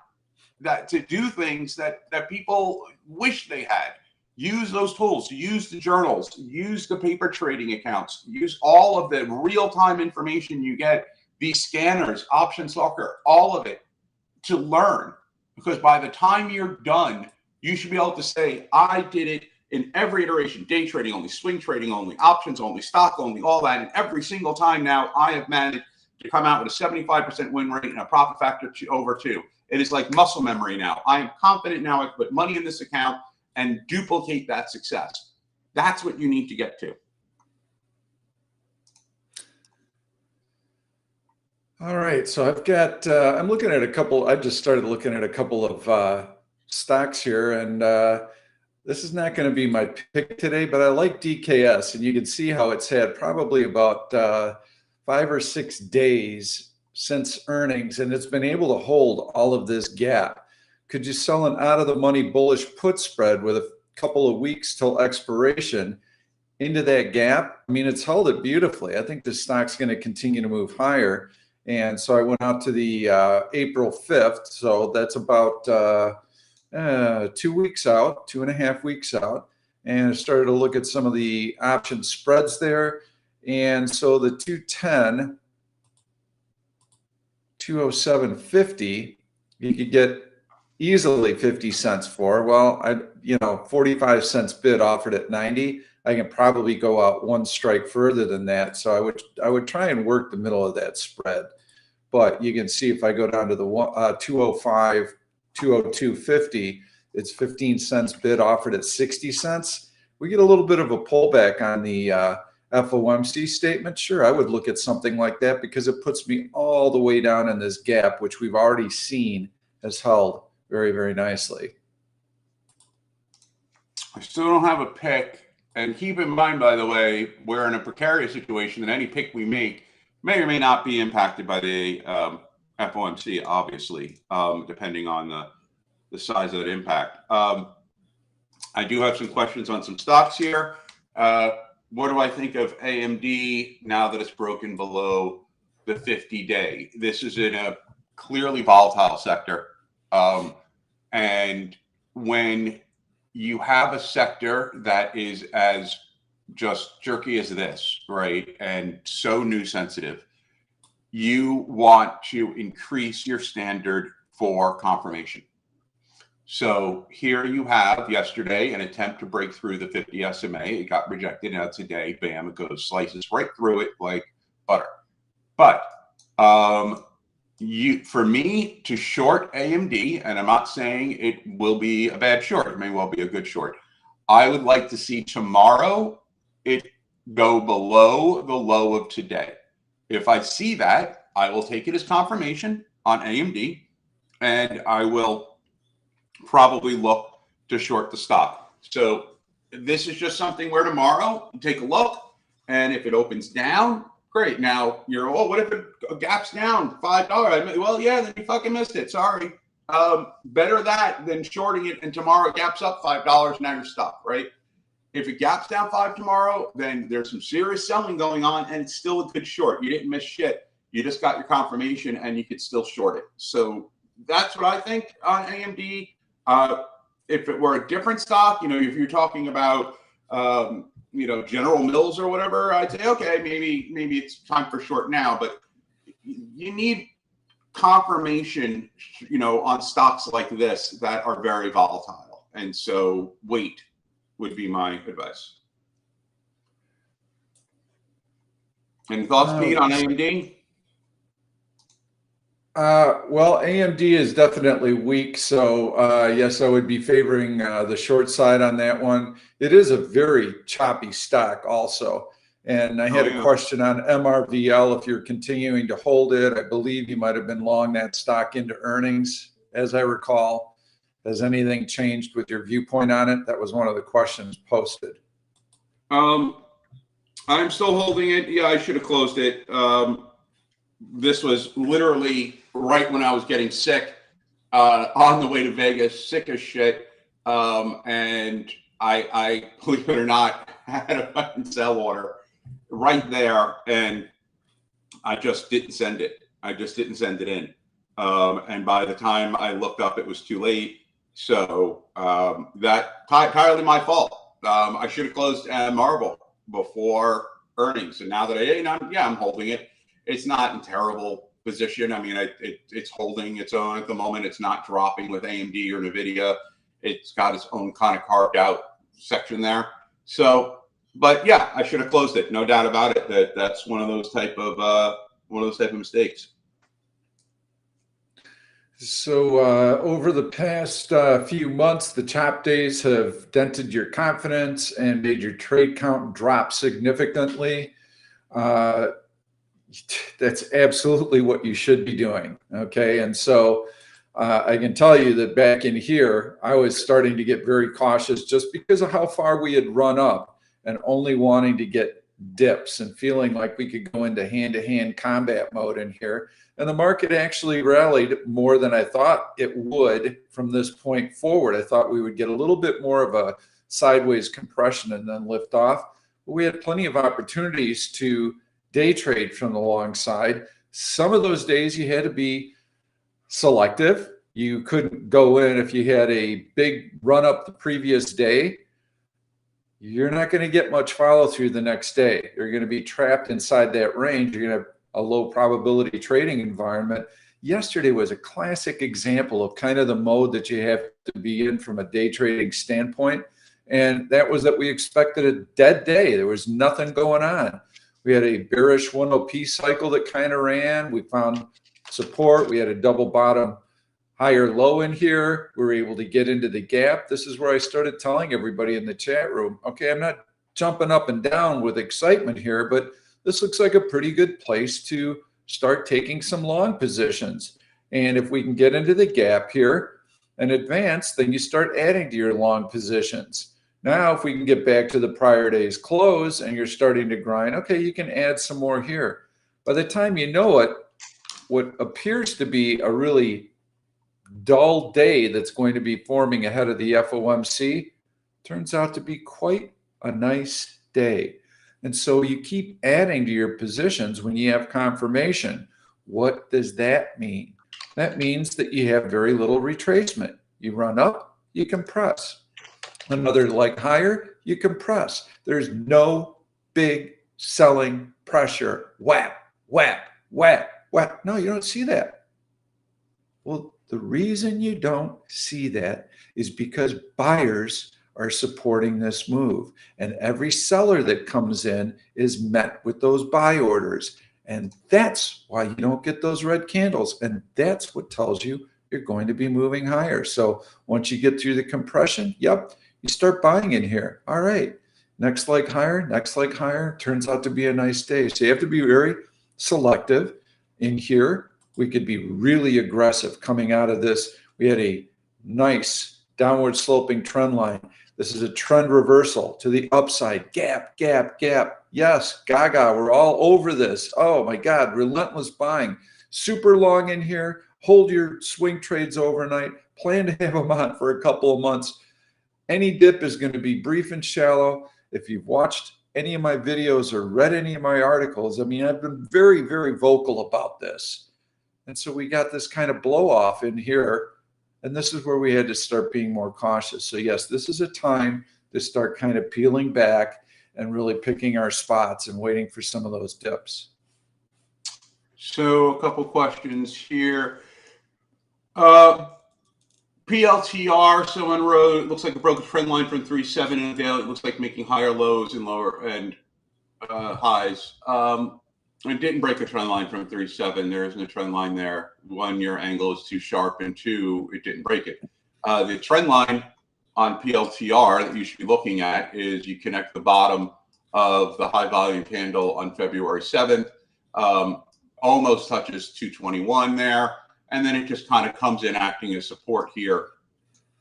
S1: that to do things that people wish they had. Use those tools, use the journals, use the paper trading accounts, use all of the real-time information you get, these scanners, option stalker, all of it to learn. Because by the time you're done, you should be able to say, I did it in every iteration, day trading only, swing trading only, options only, stock only, all that. And every single time now I have managed to come out with a 75% win rate and a profit factor over 2. It is like muscle memory now. I am confident now I can put money in this account and duplicate that success. That's what you need to get to.
S2: All right, so I've got, I'm looking at a couple, I just started looking at a couple of stocks here, and this is not going to be my pick today, but I like DKS, and you can see how it's had probably about 5 or 6 days since earnings, and it's been able to hold all of this gap. Could you sell an out of the money bullish put spread with a couple of weeks till expiration into that gap? I mean, it's held it beautifully. I think this stock's going to continue to move higher. And so I went out to the April 5th. So that's about 2 weeks out, 2.5 weeks out. And I started to look at some of the option spreads there. And so the 210, 207.50, you could get easily 50 cents for. Well, 45 cents bid offered at 90. I can probably go out one strike further than that. So I would try and work the middle of that spread. But you can see if I go down to the 205, 202.50, it's 15 cents bid offered at 60 cents. We get a little bit of a pullback on the FOMC statement. Sure, I would look at something like that because it puts me all the way down in this gap, which we've already seen has held very, very nicely.
S1: I still don't have a pick. And keep in mind, by the way, we're in a precarious situation, and any pick we make may or may not be impacted by the FOMC, obviously, depending on the size of that impact. I do have some questions on some stocks here. What do I think of AMD now that it's broken below the 50-day? This is in a clearly volatile sector. And when you have a sector that is as just jerky as this, right, and so news sensitive, you want to increase your standard for confirmation. So here you have yesterday an attempt to break through the 50 SMA. It got rejected. Now today, bam, it goes, slices right through it like butter. But for me to short AMD, and I'm not saying it will be a bad short, it may well be a good short. I would like to see tomorrow it go below the low of today. If I see that, I will take it as confirmation on AMD, and I will probably look to short the stock. So this is just something where tomorrow you take a look, and if it opens down, great. Now you're, what if it gaps down $5? Well, yeah, then you fucking missed it. Sorry. Better that than shorting it and tomorrow it gaps up $5. Now you're stuck, right? If it gaps down 5 tomorrow, then there's some serious selling going on, and it's still a good short. You didn't miss shit. You just got your confirmation, and you could still short it. So that's what I think on AMD. If it were a different stock, if you're talking about General Mills or whatever, I'd say, okay, maybe it's time for short now. But you need confirmation, on stocks like this that are very volatile. And so wait would be my advice. Any thoughts, Pete, on AMD?
S2: Well, AMD is definitely weak, so yes, I would be favoring the short side on that one. It is a very choppy stock also. And I had a question on MRVL, if you're continuing to hold it. I believe you might have been long that stock into earnings, as I recall. Has anything changed with your viewpoint on it? That was one of the questions posted.
S1: I'm still holding it. Yeah, I should have closed it. This was literally right when I was getting sick, on the way to Vegas, sick as shit. And I, believe it or not, had a fucking sell order right there, and I just didn't send it. I just didn't send it in. And by the time I looked up, it was too late. So that entirely my fault. I should have closed Marvel before earnings, and now that I'm holding it. It's not in terrible position. I mean, it's holding its own at the moment. It's not dropping with AMD or Nvidia. It's got its own kind of carved out section there. So, but yeah, I should have closed it. No doubt about it. That's one of those type of mistakes.
S2: So over the past few months, the chop days have dented your confidence and made your trade count drop significantly. That's absolutely what you should be doing. Okay. And so I can tell you that back in here, I was starting to get very cautious just because of how far we had run up and only wanting to get dips and feeling like we could go into hand-to-hand combat mode in here. And the market actually rallied more than I thought it would from this point forward. I thought we would get a little bit more of a sideways compression and then lift off. But we had plenty of opportunities to day trade from the long side. Some of those days you had to be selective. You couldn't go in if you had a big run up the previous day. You're not going to get much follow through the next day. You're going to be trapped inside that range. You're going to have a low probability trading environment. Yesterday was a classic example of kind of the mode that you have to be in from a day trading standpoint. And that was that we expected a dead day. There was nothing going on. We had a bearish 1OP cycle that kind of ran. We found support. We had a double bottom higher low in here. We were able to get into the gap. This is where I started telling everybody in the chat room, okay, I'm not jumping up and down with excitement here, but this looks like a pretty good place to start taking some long positions. And if we can get into the gap here and advance, then you start adding to your long positions. Now, if we can get back to the prior day's close and you're starting to grind, okay, you can add some more here. By the time you know it, what appears to be a really dull day that's going to be forming ahead of the FOMC turns out to be quite a nice day. And so you keep adding to your positions when you have confirmation. What does that mean? That means that you have very little retracement. You run up, you compress. Another leg higher, you compress. There's no big selling pressure. Whap, whap, whap, whap. No, you don't see that. Well, the reason you don't see that is because buyers are supporting this move. And every seller that comes in is met with those buy orders. And that's why you don't get those red candles. And that's what tells you you're going to be moving higher. So once you get through the compression, yep, you start buying in here. All right, next leg higher, next leg higher. Turns out to be a nice day. So you have to be very selective. In here, we could be really aggressive coming out of this. We had a nice downward sloping trend line. This is a trend reversal to the upside. Gap, gap, gap. Yes, gaga, we're all over this. Oh my God, relentless buying. Super long in here. Hold your swing trades overnight. Plan to have them on for a couple of months. Any dip is going to be brief and shallow. If you've watched any of my videos or read any of my articles, I mean, I've been very, very vocal about this. And so we got this kind of blow off in here. And this is where we had to start being more cautious. So yes, this is a time to start kind of peeling back and really picking our spots and waiting for some of those dips.
S1: So a couple questions here. PLTR, someone wrote, it looks like it broke a trend line from 3.7 in a daily. It looks like making higher lows and lower and highs. It didn't break a trend line from 37. There isn't a trend line there. One, your angle is too sharp, and two, it didn't break it. The trend line on PLTR that you should be looking at is you connect the bottom of the high volume candle on February 7th, almost touches 221 there, and then it just kind of comes in acting as support here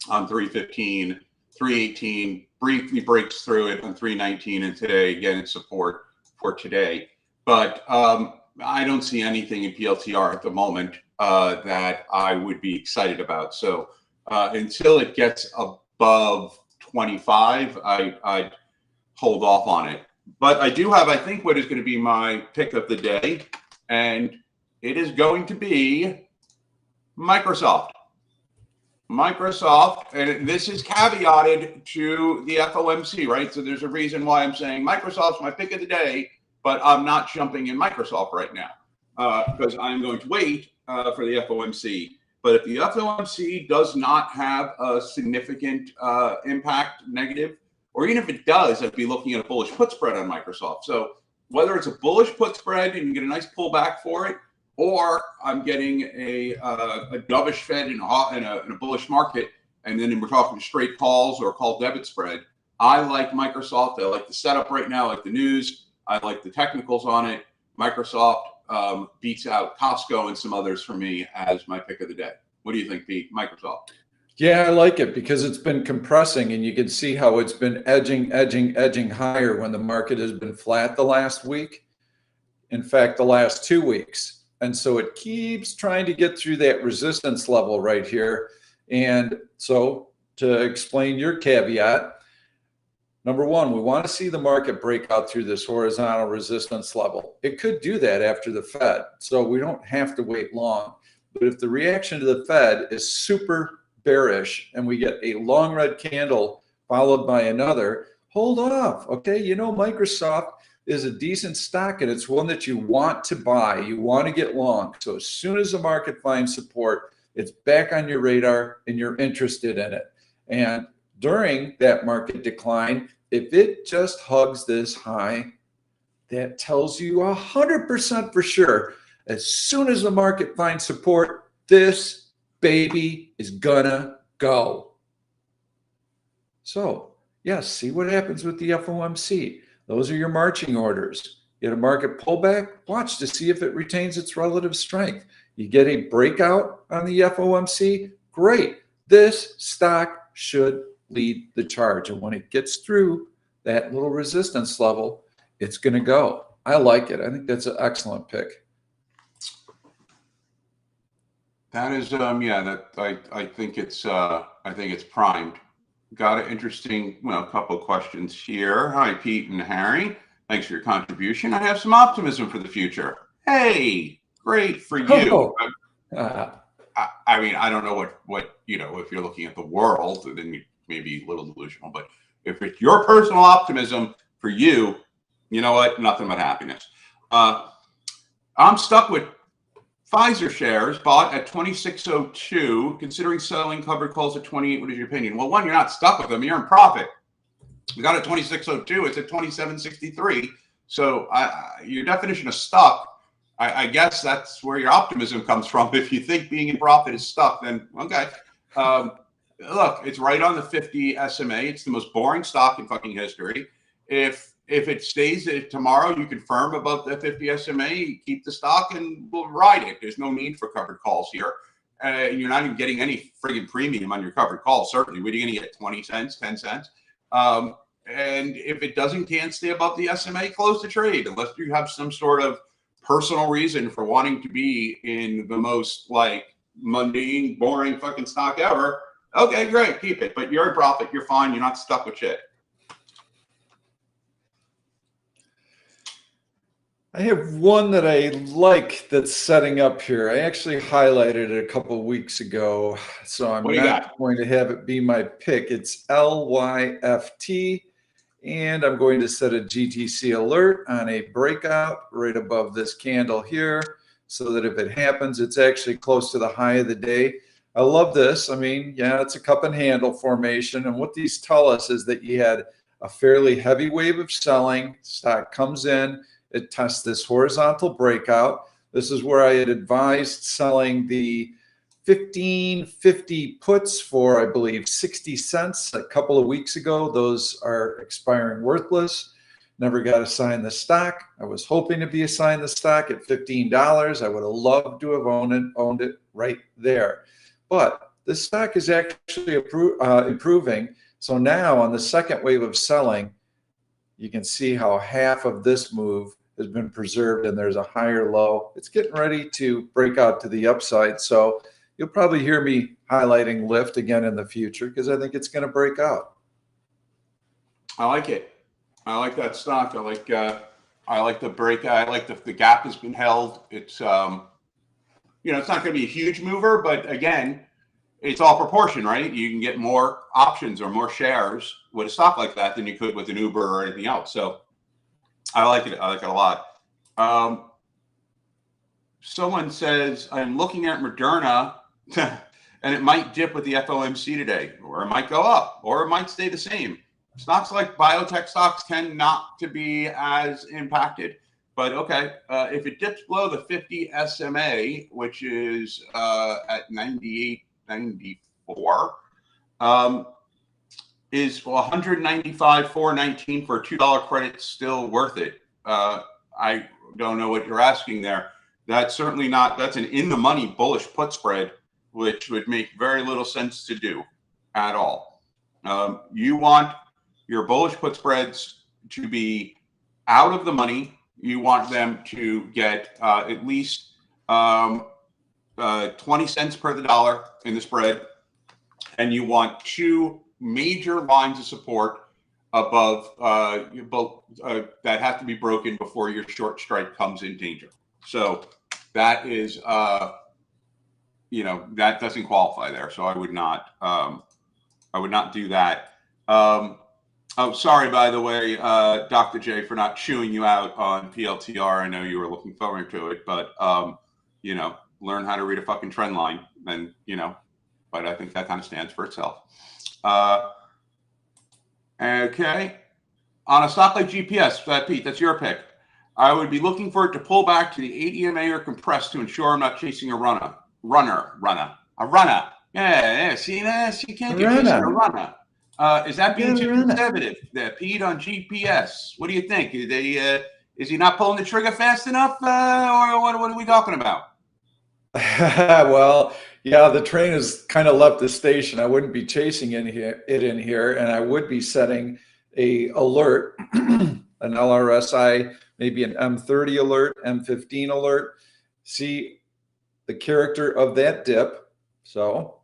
S1: on 315, 318, briefly breaks through it on 319, and today again it's support for today. But I don't see anything in PLTR at the moment that I would be excited about. So until it gets above 25, I'd hold off on it. But I do have, I think, what is going to be my pick of the day, and it is going to be Microsoft. Microsoft, and this is caveated to the FOMC, right? So there's a reason why I'm saying Microsoft's my pick of the day, but I'm not jumping in Microsoft right now because I'm going to wait for the FOMC. But if the FOMC does not have a significant impact, negative, or even if it does, I'd be looking at a bullish put spread on Microsoft. So whether it's a bullish put spread and you get a nice pullback for it, or I'm getting a dovish Fed in a bullish market, and then we're talking straight calls or call debit spread, I like Microsoft. I like the setup right now, I like the news. I like the technicals on it. Microsoft beats out Costco and some others for me as my pick of the day. What do you think, Pete? Microsoft.
S2: Yeah, I like it because it's been compressing, and you can see how it's been edging higher when the market has been flat the last week. In fact, the last 2 weeks. And so it keeps trying to get through that resistance level right here. And so to explain your caveat, number one, we want to see the market break out through this horizontal resistance level. It could do that after the Fed, so we don't have to wait long. But if the reaction to the Fed is super bearish and we get a long red candle followed by another, hold off, okay? You know, Microsoft is a decent stock, and it's one that you want to buy. You want to get long. So as soon as the market finds support, it's back on your radar and you're interested in it. And during that market decline, if it just hugs this high, that tells you 100% for sure, as soon as the market finds support, this baby is gonna go. So yes, see what happens with the FOMC. Those are your marching orders. You get a market pullback, watch to see if it retains its relative strength. You get a breakout on the FOMC, great. This stock should lead the charge. And when it gets through that little resistance level, it's going to go. I like it. I think that's an excellent pick.
S1: That is, yeah, that I think it's primed. Got an interesting, couple of questions here. Hi, Pete and Harry. Thanks for your contribution. I have some optimism for the future. Hey, great for you. I mean, I don't know what if you're looking at the world, then you may be a little delusional. But if it's your personal optimism for you, you know what? Nothing but happiness. I'm stuck with Pfizer shares bought at 26.02, considering selling covered calls at 28. What is your opinion? Well, one, you're not stuck with them. You're in profit. You got it at 26.02. It's at 27.63. So your definition of stuck, I guess that's where your optimism comes from. If you think being in profit is stuck, then okay. Look, it's right on the 50 SMA. It's the most boring stock in fucking history. If it stays tomorrow, you confirm above the 50 SMA, keep the stock, and we'll ride it. There's no need for covered calls here. You're not even getting any friggin' premium on your covered calls, certainly. What are you going to get, 20 cents, 10 cents? And if it can't stay above the SMA, close the trade, unless you have some sort of personal reason for wanting to be in the most, mundane, boring fucking stock ever. Okay, great, keep it. But you're in profit. You're fine. You're not stuck with shit.
S2: I have one that I like that's setting up here. I actually highlighted it a couple of weeks ago, so I'm not going to have it be my pick. It's LYFT, and I'm going to set a GTC alert on a breakout right above this candle here, so that if it happens, it's actually close to the high of the day. I love this. I mean, yeah, it's a cup and handle formation, and what these tell us is that you had a fairly heavy wave of selling. Stock comes in, it tests this horizontal breakout. This is where I had advised selling the 1550 puts for, I believe, 60 cents a couple of weeks ago. Those are expiring worthless. Never got assigned the stock. I was hoping to be assigned the stock at $15. I would have loved to have owned it right there. But this stock is actually improving. So now on the second wave of selling, you can see how half of this move has been preserved and there's a higher low. It's getting ready to break out to the upside. So you'll probably hear me highlighting Lyft again in the future because I think it's going to break out.
S1: I like it. I like that stock. I like the breakout. I like the gap has been held. It's it's not going to be a huge mover, but again, it's all proportion, right? You can get more options or more shares with a stock like that than you could with an Uber or anything else. So I like it. I like it a lot. Someone says, I'm looking at Moderna and it might dip with the FOMC today, or it might go up, or it might stay the same. Stocks like biotech stocks tend not to be as impacted. But okay, if it dips below the 50 SMA, which is at 98.94, is 195.419 for a $2 credit still worth it? I don't know what you're asking there. That's certainly not. That's an in the money bullish put spread, which would make very little sense to do at all. You want your bullish put spreads to be out of the money. You want them to get at least 20 cents per the dollar in the spread. And you want two major lines of support above that have to be broken before your short strike comes in danger. So that is, that doesn't qualify there. So I would not do that. Oh, sorry, by the way, Dr. J, for not chewing you out on PLTR. I know you were looking forward to it, but, learn how to read a fucking trend line. And, but I think that kind of stands for itself. Okay. On a stock like GPS, Pete, that's your pick. I would be looking for it to pull back to the 8 EMA or compress to ensure I'm not chasing a runner. Yeah. See that? You can't get chasing a runner. Is that being too conservative? Pete on GPS. What do you think? Is he not pulling the trigger fast enough, or what are we talking about?
S2: Well, yeah, the train has kind of left the station. I wouldn't be chasing it in here, and I would be setting a alert, an LRSI, maybe an M30 alert, M15 alert. See the character of that dip. So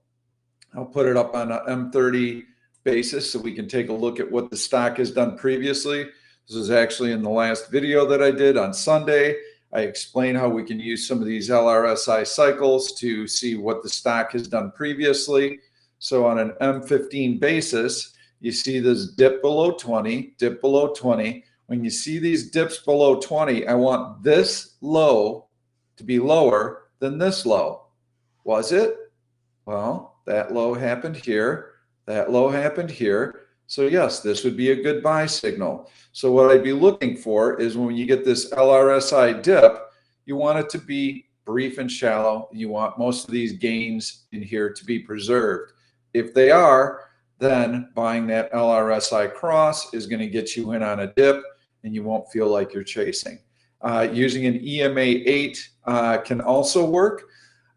S2: I'll put it up on an M30 basis so we can take a look at what the stock has done previously. This is actually in the last video that I did on Sunday. I explain how we can use some of these LRSI cycles to see what the stock has done previously. So on an M15 basis, you see this dip below 20, dip below 20. When you see these dips below 20, I want this low to be lower than this low. Was it? Well, that low happened here. That low happened here. So yes, this would be a good buy signal. So what I'd be looking for is when you get this LRSI dip, you want it to be brief and shallow. You want most of these gains in here to be preserved. If they are, then buying that LRSI cross is going to get you in on a dip and you won't feel like you're chasing. Using an EMA 8 can also work.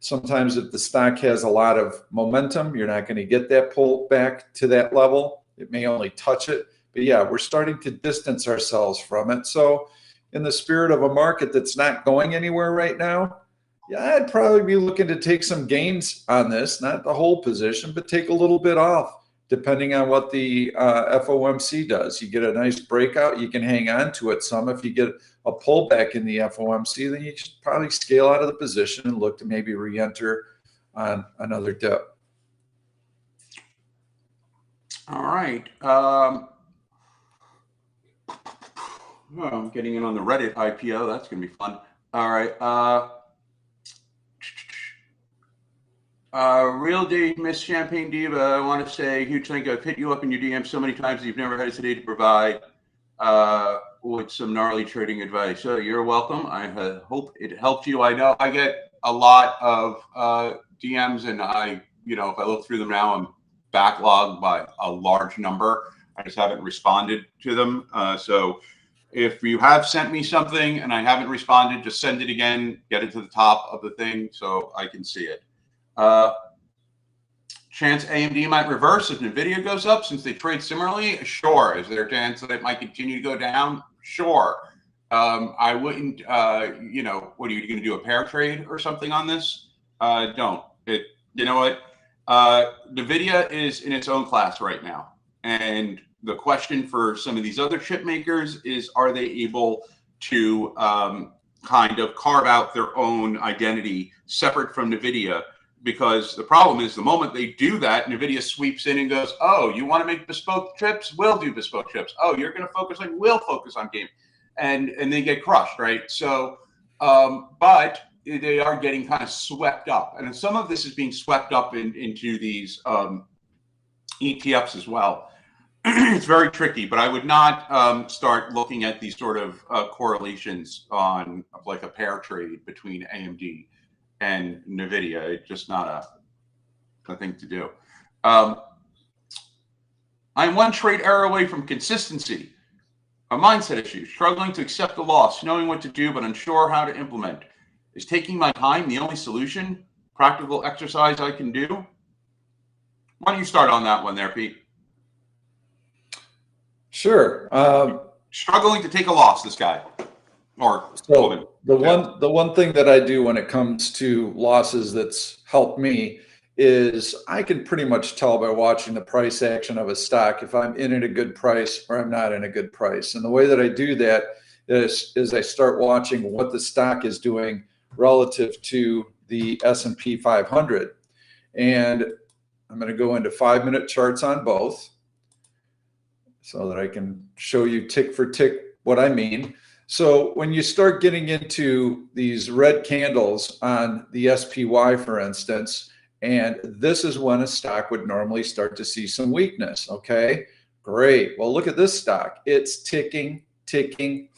S2: Sometimes if the stock has a lot of momentum, you're not going to get that pull back to that level. It may only touch it. But yeah, we're starting to distance ourselves from it. So in the spirit of a market that's not going anywhere right now, yeah, I'd probably be looking to take some gains on this, not the whole position, but take a little bit off, depending on what the FOMC does. You get a nice breakout, you can hang on to it some. If you get a pullback in the FOMC, then you should probably scale out of the position and look to maybe re-enter on another dip.
S1: All right. I'm getting in on the Reddit IPO. That's going to be fun. All right. Real day, Miss Champagne Diva. I want to say huge thank you. I've hit you up in your DM so many times that you've never hesitated to provide with some gnarly trading advice. So you're welcome. I hope it helped you. I know I get a lot of DMs, and if I look through them now, I'm backlogged by a large number. I just haven't responded to them. So if you have sent me something and I haven't responded, just send it again, get it to the top of the thing so I can see it. Chance AMD might reverse if Nvidia goes up since they trade similarly? Sure. Is there a chance that it might continue to go down? Sure. I wouldn't, what are you going to do, a pair trade or something on this? Don't. You know what? Nvidia is in its own class right now. And the question for some of these other chip makers is, are they able to kind of carve out their own identity separate from Nvidia? Because the problem is the moment they do that, Nvidia sweeps in and goes, oh, you want to make bespoke chips? We'll do bespoke chips. Oh, you're going to focus we'll focus on game. And they get crushed, right? So, but they are getting kind of swept up. And some of this is being swept up into these ETFs as well. It's very tricky, but I would not start looking at these sort of correlations on like a pair trade between AMD and Nvidia. It's just not a thing to do. I'm one trade error away from consistency, a mindset issue, struggling to accept the loss, knowing what to do but unsure how to implement. Is taking my time the only solution? Practical exercise I can do? Why don't you start on that one there, Pete?
S2: Sure.
S1: Struggling to take a loss, this guy. Or
S2: so the one thing that I do when it comes to losses that's helped me is I can pretty much tell by watching the price action of a stock if I'm in at a good price or I'm not in a good price. And the way that I do that is I start watching what the stock is doing relative to the S&P 500. And I'm going to go into 5-minute charts on both so that I can show you tick for tick what I mean. So when you start getting into these red candles on the SPY, for instance, and this is when a stock would normally start to see some weakness. Okay, great. Well, look at this stock. It's ticking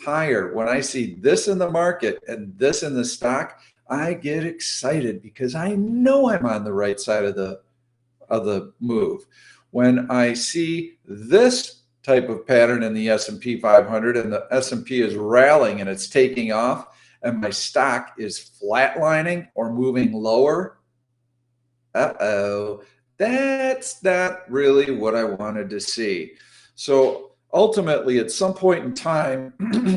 S2: higher. When I see this in the market and this in the stock, I get excited because I know I'm on the right side of the move. When I see this type of pattern in the S&P 500 and the S&P is rallying and it's taking off and my stock is flatlining or moving lower, that's not really what I wanted to see. So ultimately, at some point in time,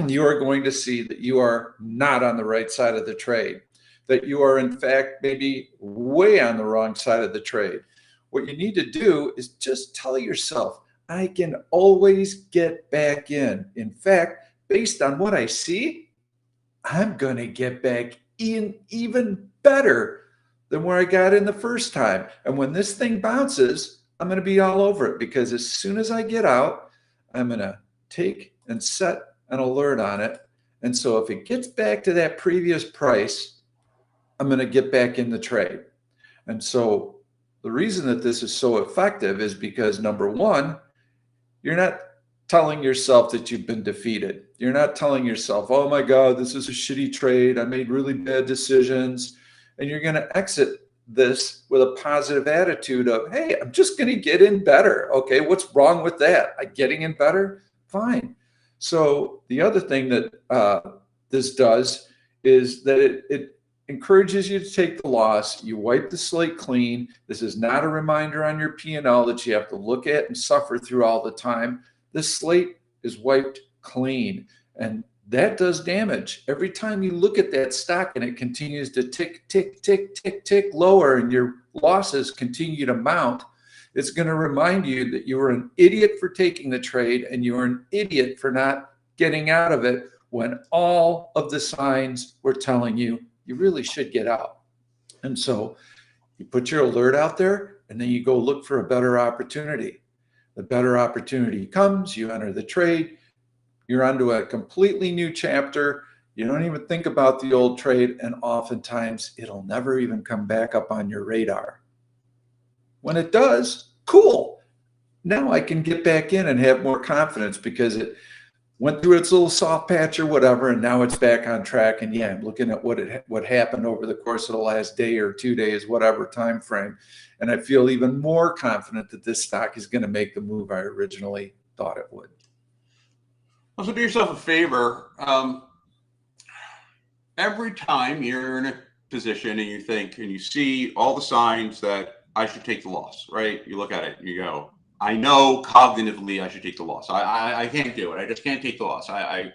S2: you are going to see that you are not on the right side of the trade, that you are in fact maybe way on the wrong side of the trade. What you need to do is just tell yourself, I can always get back in. In fact, based on what I see, I'm going to get back in even better than where I got in the first time. And when this thing bounces, I'm going to be all over it because as soon as I get out, I'm going to take and set an alert on it. And so if it gets back to that previous price, I'm going to get back in the trade. And so the reason that this is so effective is because, number one, you're not telling yourself that you've been defeated. You're not telling yourself, oh my God, this is a shitty trade. I made really bad decisions. And you're going to exit this with a positive attitude of, hey, I'm just going to get in better. Okay, what's wrong with that? I'm getting in better? Fine. So the other thing that this does is that it encourages you to take the loss. You wipe the slate clean. This is not a reminder on your P&L that you have to look at and suffer through all the time. This slate is wiped clean, and that does damage. Every time you look at that stock and it continues to tick lower and your losses continue to mount, it's going to remind you that you were an idiot for taking the trade and you were an idiot for not getting out of it when all of the signs were telling you you really should get out. And so you put your alert out there and then you go look for a better opportunity. The better opportunity comes, you enter the trade, you're onto a completely new chapter. You don't even think about the old trade, and oftentimes it'll never even come back up on your radar. When it does, cool. Now I can get back in and have more confidence because went through its little soft patch or whatever, and now it's back on track. And yeah, I'm looking at what happened over the course of the last day or 2 days, whatever time frame, and I feel even more confident that this stock is going to make the move I originally thought it would.
S1: Also, do yourself a favor. Every time you're in a position and you think and you see all the signs that I should take the loss, right? You look at it and you go, I know cognitively I should take the loss. I can't do it. I just can't take the loss.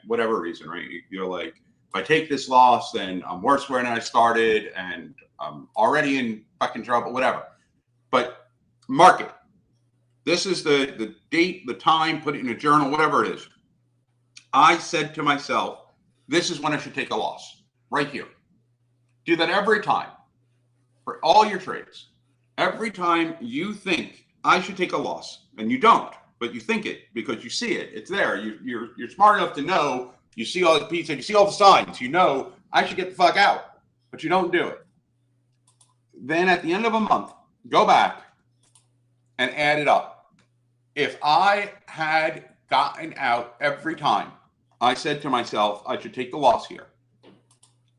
S1: Whatever reason, right? You're like, if I take this loss, then I'm worse than I started and I'm already in fucking trouble, whatever. But mark it. This is the date, the time, put it in a journal, whatever it is. I said to myself, this is when I should take a loss, right here. Do that every time for all your trades. Every time you think I should take a loss, and you don't, but you think it because you see it. It's there. You're smart enough to know. You see all the pieces. You see all the signs. You know I should get the fuck out, but you don't do it. Then at the end of a month, go back and add it up. If I had gotten out every time I said to myself I should take the loss here.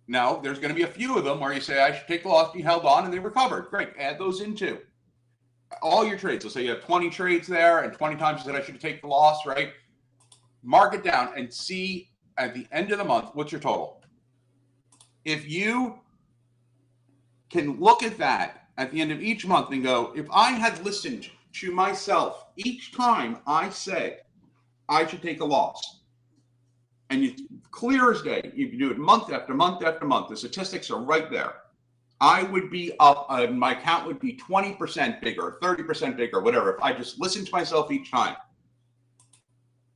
S1: Now, there's going to be a few of them where you say I should take the loss, be held on, and they recovered. Great. Add those in too. All your trades. Let's say you have 20 trades there, and 20 times you said I should take the loss, right? Mark it down and see at the end of the month, what's your total? If you can look at that at the end of each month and go, if I had listened to myself each time I said I should take a loss, and you clear as day, you can do it month after month after month. The statistics are right there. I would be up, my account would be 20% bigger, 30% bigger, whatever. If I just listened to myself each time,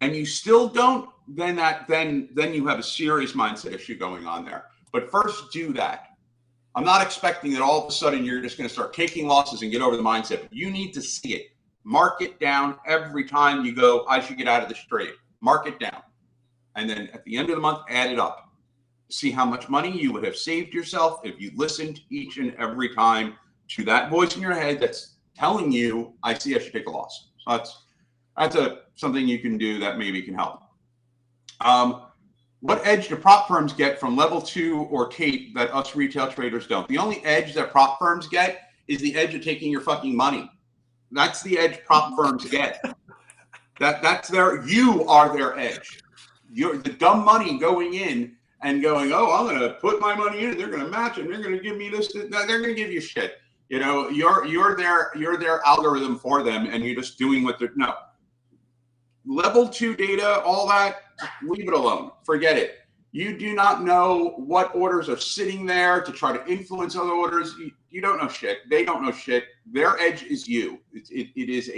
S1: and you still don't, then you have a serious mindset issue going on there. But first, do that. I'm not expecting that all of a sudden you're just going to start taking losses and get over the mindset. But you need to see it. Mark it down every time you go, I should get out of this trade. Mark it down. And then at the end of the month, add it up. See how much money you would have saved yourself if you listened each and every time to that voice in your head that's telling you, I see I should take a loss. So that's something you can do that maybe can help. What edge do prop firms get from level 2 or tape that us retail traders don't? The only edge that prop firms get is the edge of taking your fucking money. That's the edge prop firms get. You are their edge. You're the dumb money going in and going, oh, I'm going to put my money in. They're going to match it. They're going to give me this. They're going to give you shit. You know, you're their algorithm for them, and you're just doing what they're no. Level 2 data, all that, leave it alone. Forget it. You do not know what orders are sitting there to try to influence other orders. You don't know shit. They don't know shit. Their edge is you. It is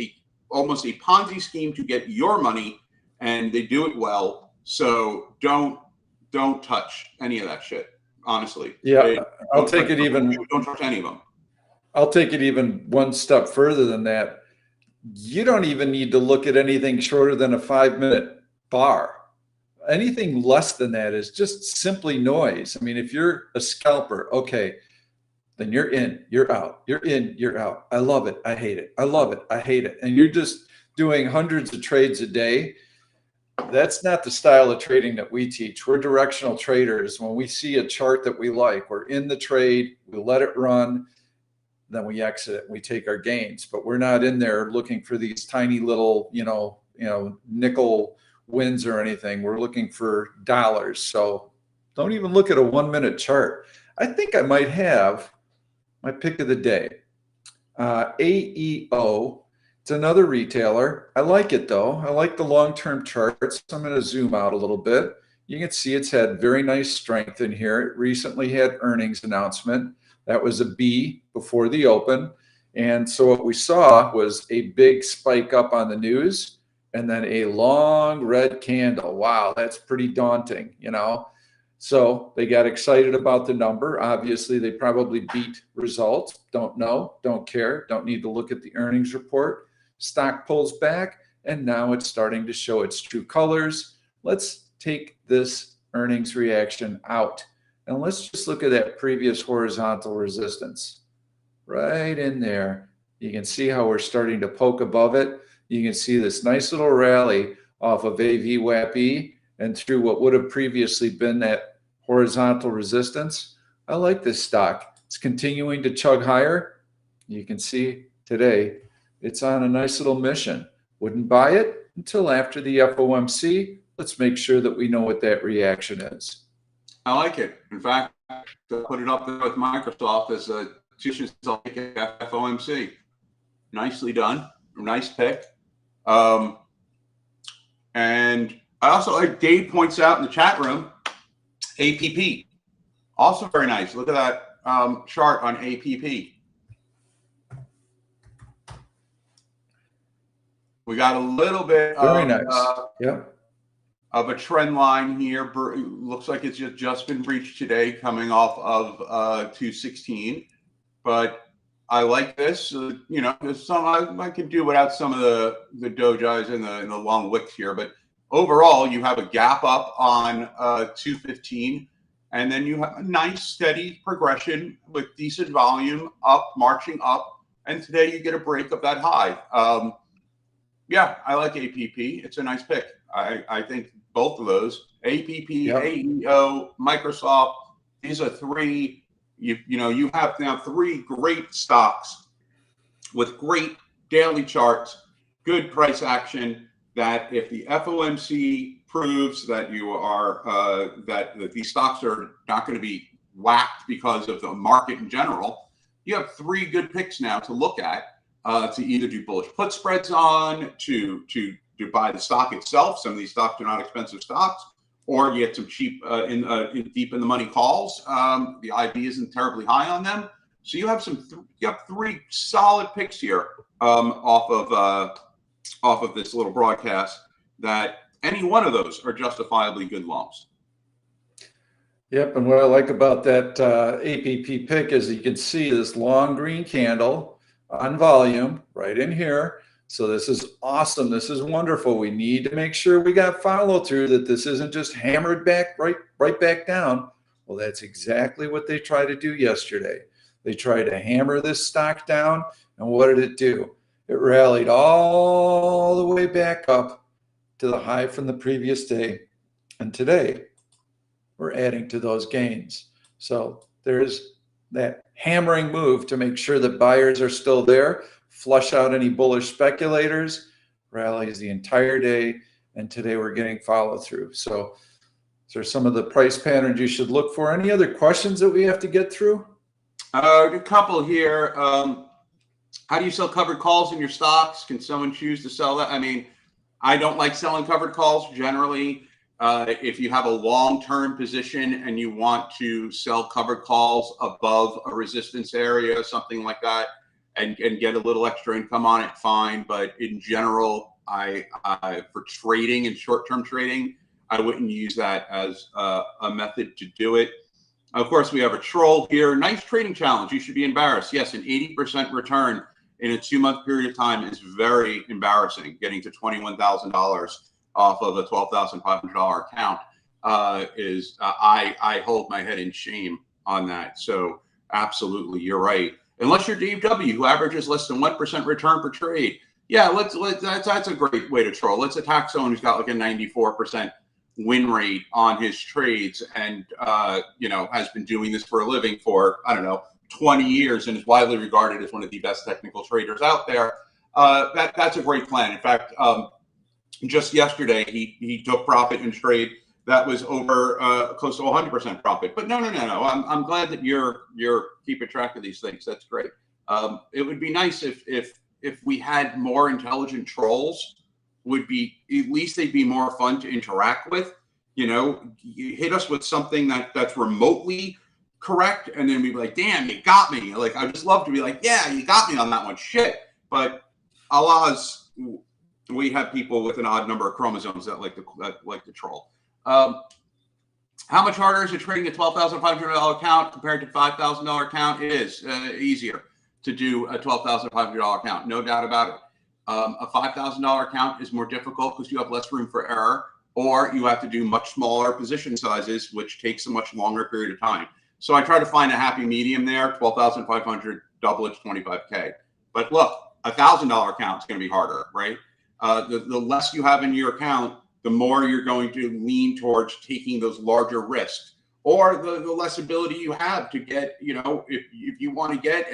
S1: almost a Ponzi scheme to get your money, and they do it well. So don't touch any of that shit. Honestly.
S2: Yeah, I'll take it even.
S1: Don't touch any of them.
S2: I'll take it even one step further than that. You don't even need to look at anything shorter than a 5-minute bar. Anything less than that is just simply noise. I mean, if you're a scalper, okay, then you're in, you're out, you're in, you're out. I love it. I hate it. I love it. I hate it. And you're just doing hundreds of trades a day. That's not the style of trading that we teach. We're directional traders. When we see a chart that we like, we're in the trade, we let it run, then we exit it, we take our gains. But we're not in there looking for these tiny little, nickel wins or anything. We're looking for dollars. So don't even look at a 1-minute chart. I think I might have my pick of the day. AEO. It's another retailer. I like it though. I like the long-term charts. I'm going to zoom out a little bit. You can see it's had very nice strength in here. It recently had earnings announcement. That was a B before the open. And so what we saw was a big spike up on the news and then a long red candle. Wow, that's pretty daunting, So they got excited about the number. Obviously, they probably beat results. Don't know, don't care, don't need to look at the earnings report. Stock pulls back, and now it's starting to show its true colors. Let's take this earnings reaction out, and let's just look at that previous horizontal resistance. Right in there. You can see how we're starting to poke above it. You can see this nice little rally off of AVWAP-E, and through what would have previously been that horizontal resistance. I like this stock. It's continuing to chug higher. You can see today it's on a nice little mission. Wouldn't buy it until after the FOMC. Let's make sure that we know what that reaction is.
S1: I like it. In fact, to put it up there with Microsoft as a FOMC. Nicely done. Nice pick. And I also like Dave points out in the chat room, APP. Also very nice. Look at that chart on APP. We got a little bit
S2: very nice.
S1: Of a trend line here. Looks like it's just been breached today, coming off of 216. But I like this. You know, there's some I could do without some of the dojis and the long wicks here. But overall, you have a gap up on 215, and then you have a nice steady progression with decent volume up, marching up. And today you get a break of that high. Yeah, I like APP. It's a nice pick. I think both of those, APP, yep. AEO, Microsoft, these are three. You have now three great stocks with great daily charts, good price action, that if the FOMC proves that you are that these stocks are not going to be whacked because of the market in general, you have three good picks now to look at to either do bullish put spreads on, to buy the stock itself. Some of these stocks are not expensive stocks, or you get some cheap deep in the money calls. The IB isn't terribly high on them, so you have three solid picks here off of this little broadcast. That any one of those are justifiably good longs.
S2: Yep, and what I like about that APP pick is you can see this long green candle on volume right in here. So this is awesome. This is wonderful. We need to make sure we got follow through, that this isn't just hammered back right back down. Well, that's exactly what they tried to do yesterday. They tried to hammer this stock down, and what did it do? It rallied all the way back up to the high from the previous day. And today we're adding to those gains. So there's that hammering move to make sure that buyers are still there, flush out any bullish speculators, rallies the entire day, and today we're getting follow through. So these are some of the price patterns you should look for. Any other questions that we have to get through?
S1: A couple here. How do you sell covered calls in your stocks? Can someone choose to sell that? I mean, I don't like selling covered calls generally. If you have a long-term position and you want to sell covered calls above a resistance area, something like that, and get a little extra income on it, fine. But in general, for trading and short-term trading, I wouldn't use that as a method to do it. Of course, we have a troll here. Nice trading challenge. You should be embarrassed. Yes, an 80% return in a 2-month period of time is very embarrassing. Getting to $21,000 off of a $12,500 account I hold my head in shame on that. So absolutely, you're right. Unless you're Dave W, who averages less than 1% return per trade. Yeah, that's a great way to troll. Let's attack someone who's got like a 94% win rate on his trades and has been doing this for a living for, I don't know, 20 years and is widely regarded as one of the best technical traders out there. That's a great plan. In fact, just yesterday he took profit in trade that was over close to 100% profit. But no. I'm glad that you're keeping track of these things. That's great. It would be nice if we had more intelligent trolls. Would be, at least they'd be more fun to interact with. You hit us with something that's remotely correct, and then we'd be like, damn, you got me. Like, I just love to be like, yeah, you got me on that one. Shit. But Allah's, we have people with an odd number of chromosomes that like to troll. How much harder is it trading a $12,500 account compared to $5,000 account? It is easier to do a $12,500 account, no doubt about it. A $5,000 account is more difficult because you have less room for error, or you have to do much smaller position sizes, which takes a much longer period of time. So I try to find a happy medium there. 12,500, double it's 25K. But look, a $1,000 account is going to be harder, right? The less you have in your account, the more you're going to lean towards taking those larger risks, or the less ability you have to get, if you want to get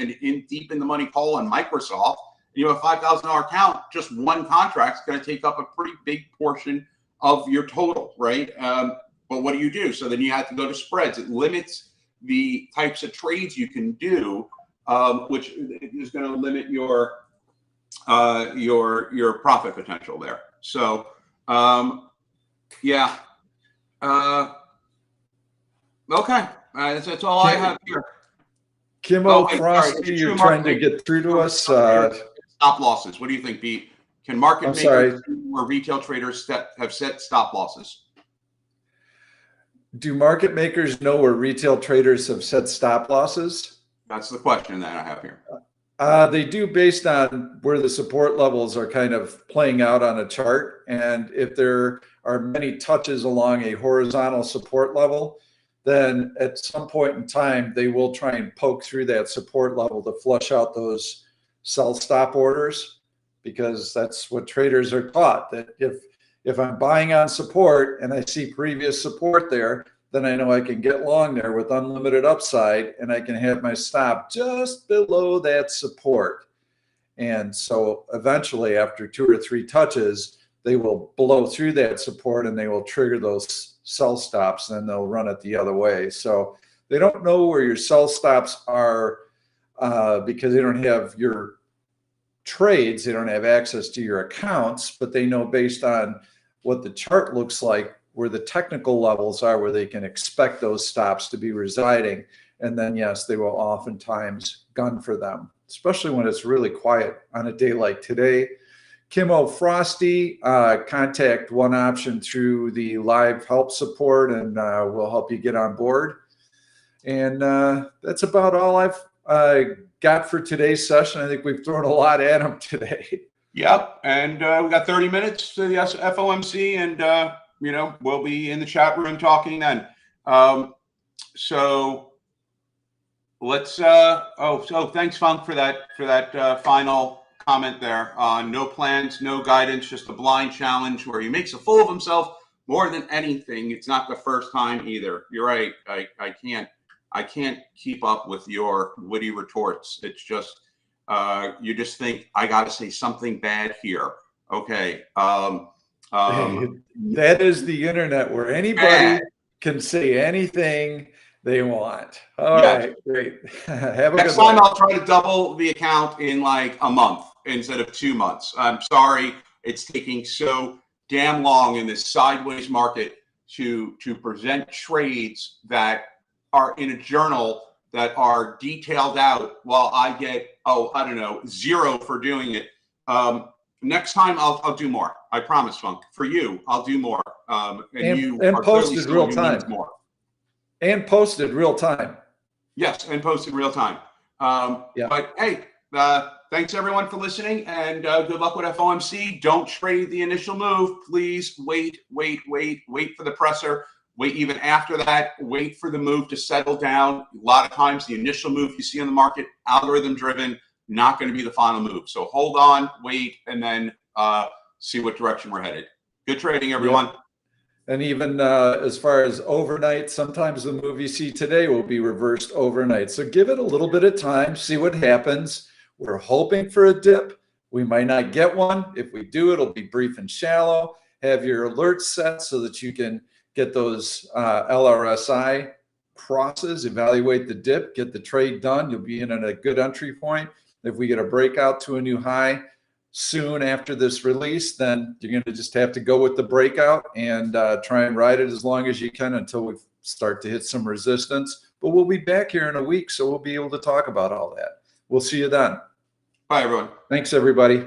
S1: deep in the money call on Microsoft, a $5,000 account, just one contract is going to take up a pretty big portion of your total, right? But what do you do? So then you have to go to spreads. It limits the types of trades you can do, which is going to limit your profit potential there. So yeah. Okay, that's all I have here.
S2: Frosty, you're trying to get through to us.
S1: Stop losses. What do you think, Pete? Can market makers or retail traders have set stop losses?
S2: Do market makers know where retail traders have set stop losses?
S1: That's the question that I have here.
S2: They do, based on where the support levels are kind of playing out on a chart. And if there are many touches along a horizontal support level, then at some point in time, they will try and poke through that support level to flush out those sell stop orders, because that's what traders are taught, that if I'm buying on support and I see previous support there, then I know I can get long there with unlimited upside, and I can have my stop just below that support. And so eventually, after 2 or 3 touches, they will blow through that support and they will trigger those sell stops, and then they'll run it the other way. So they don't know where your sell stops are because they don't have your trades, they don't have access to your accounts, but they know based on what the chart looks like where the technical levels are, where they can expect those stops to be residing. And then yes, they will oftentimes gun for them, especially when it's really quiet on a day like today. Kimmo Frosty, contact One Option through the live help support, and we'll help you get on board. And that's about all I've got for today's session. I think we've thrown a lot at them today.
S1: Yep, and we got 30 minutes to the FOMC, and we'll be in the chat room talking then. So let's. Thanks, Funk, for that final comment there. No plans, no guidance, just a blind challenge where he makes a fool of himself more than anything. It's not the first time either. You're right. I can't keep up with your witty retorts. It's just you just think I got to say something bad here. Okay.
S2: That is the internet, where anybody can say anything they want. All right, great. Have a
S1: Next time I'll try to double the account in like a month instead of 2 months. I'm sorry it's taking so damn long in this sideways market to present trades that are in a journal that are detailed out, while I get, I don't know, 0 for doing it. Next time I'll do more. I promise, Funk. For you, I'll do more.
S2: And posted real time.
S1: More.
S2: And posted real time.
S1: Yes, and posted real time. But hey, thanks everyone for listening, and good luck with FOMC. Don't trade the initial move. Please wait for the presser. Wait even after that. Wait for the move to settle down. A lot of times the initial move you see in the market, algorithm driven, not going to be the final move. So hold on, wait, and then see what direction we're headed. Good trading, everyone.
S2: Yeah. And even as far as overnight, sometimes the move you see today will be reversed overnight. So give it a little bit of time, see what happens. We're hoping for a dip. We might not get one. If we do, it'll be brief and shallow. Have your alerts set so that you can get those LRSI crosses, evaluate the dip, get the trade done. You'll be in at a good entry point. If we get a breakout to a new high soon after this release, then you're going to just have to go with the breakout and try and ride it as long as you can until we start to hit some resistance. But we'll be back here in a week, so we'll be able to talk about all that. We'll see you then.
S1: Bye, everyone.
S2: Thanks, everybody.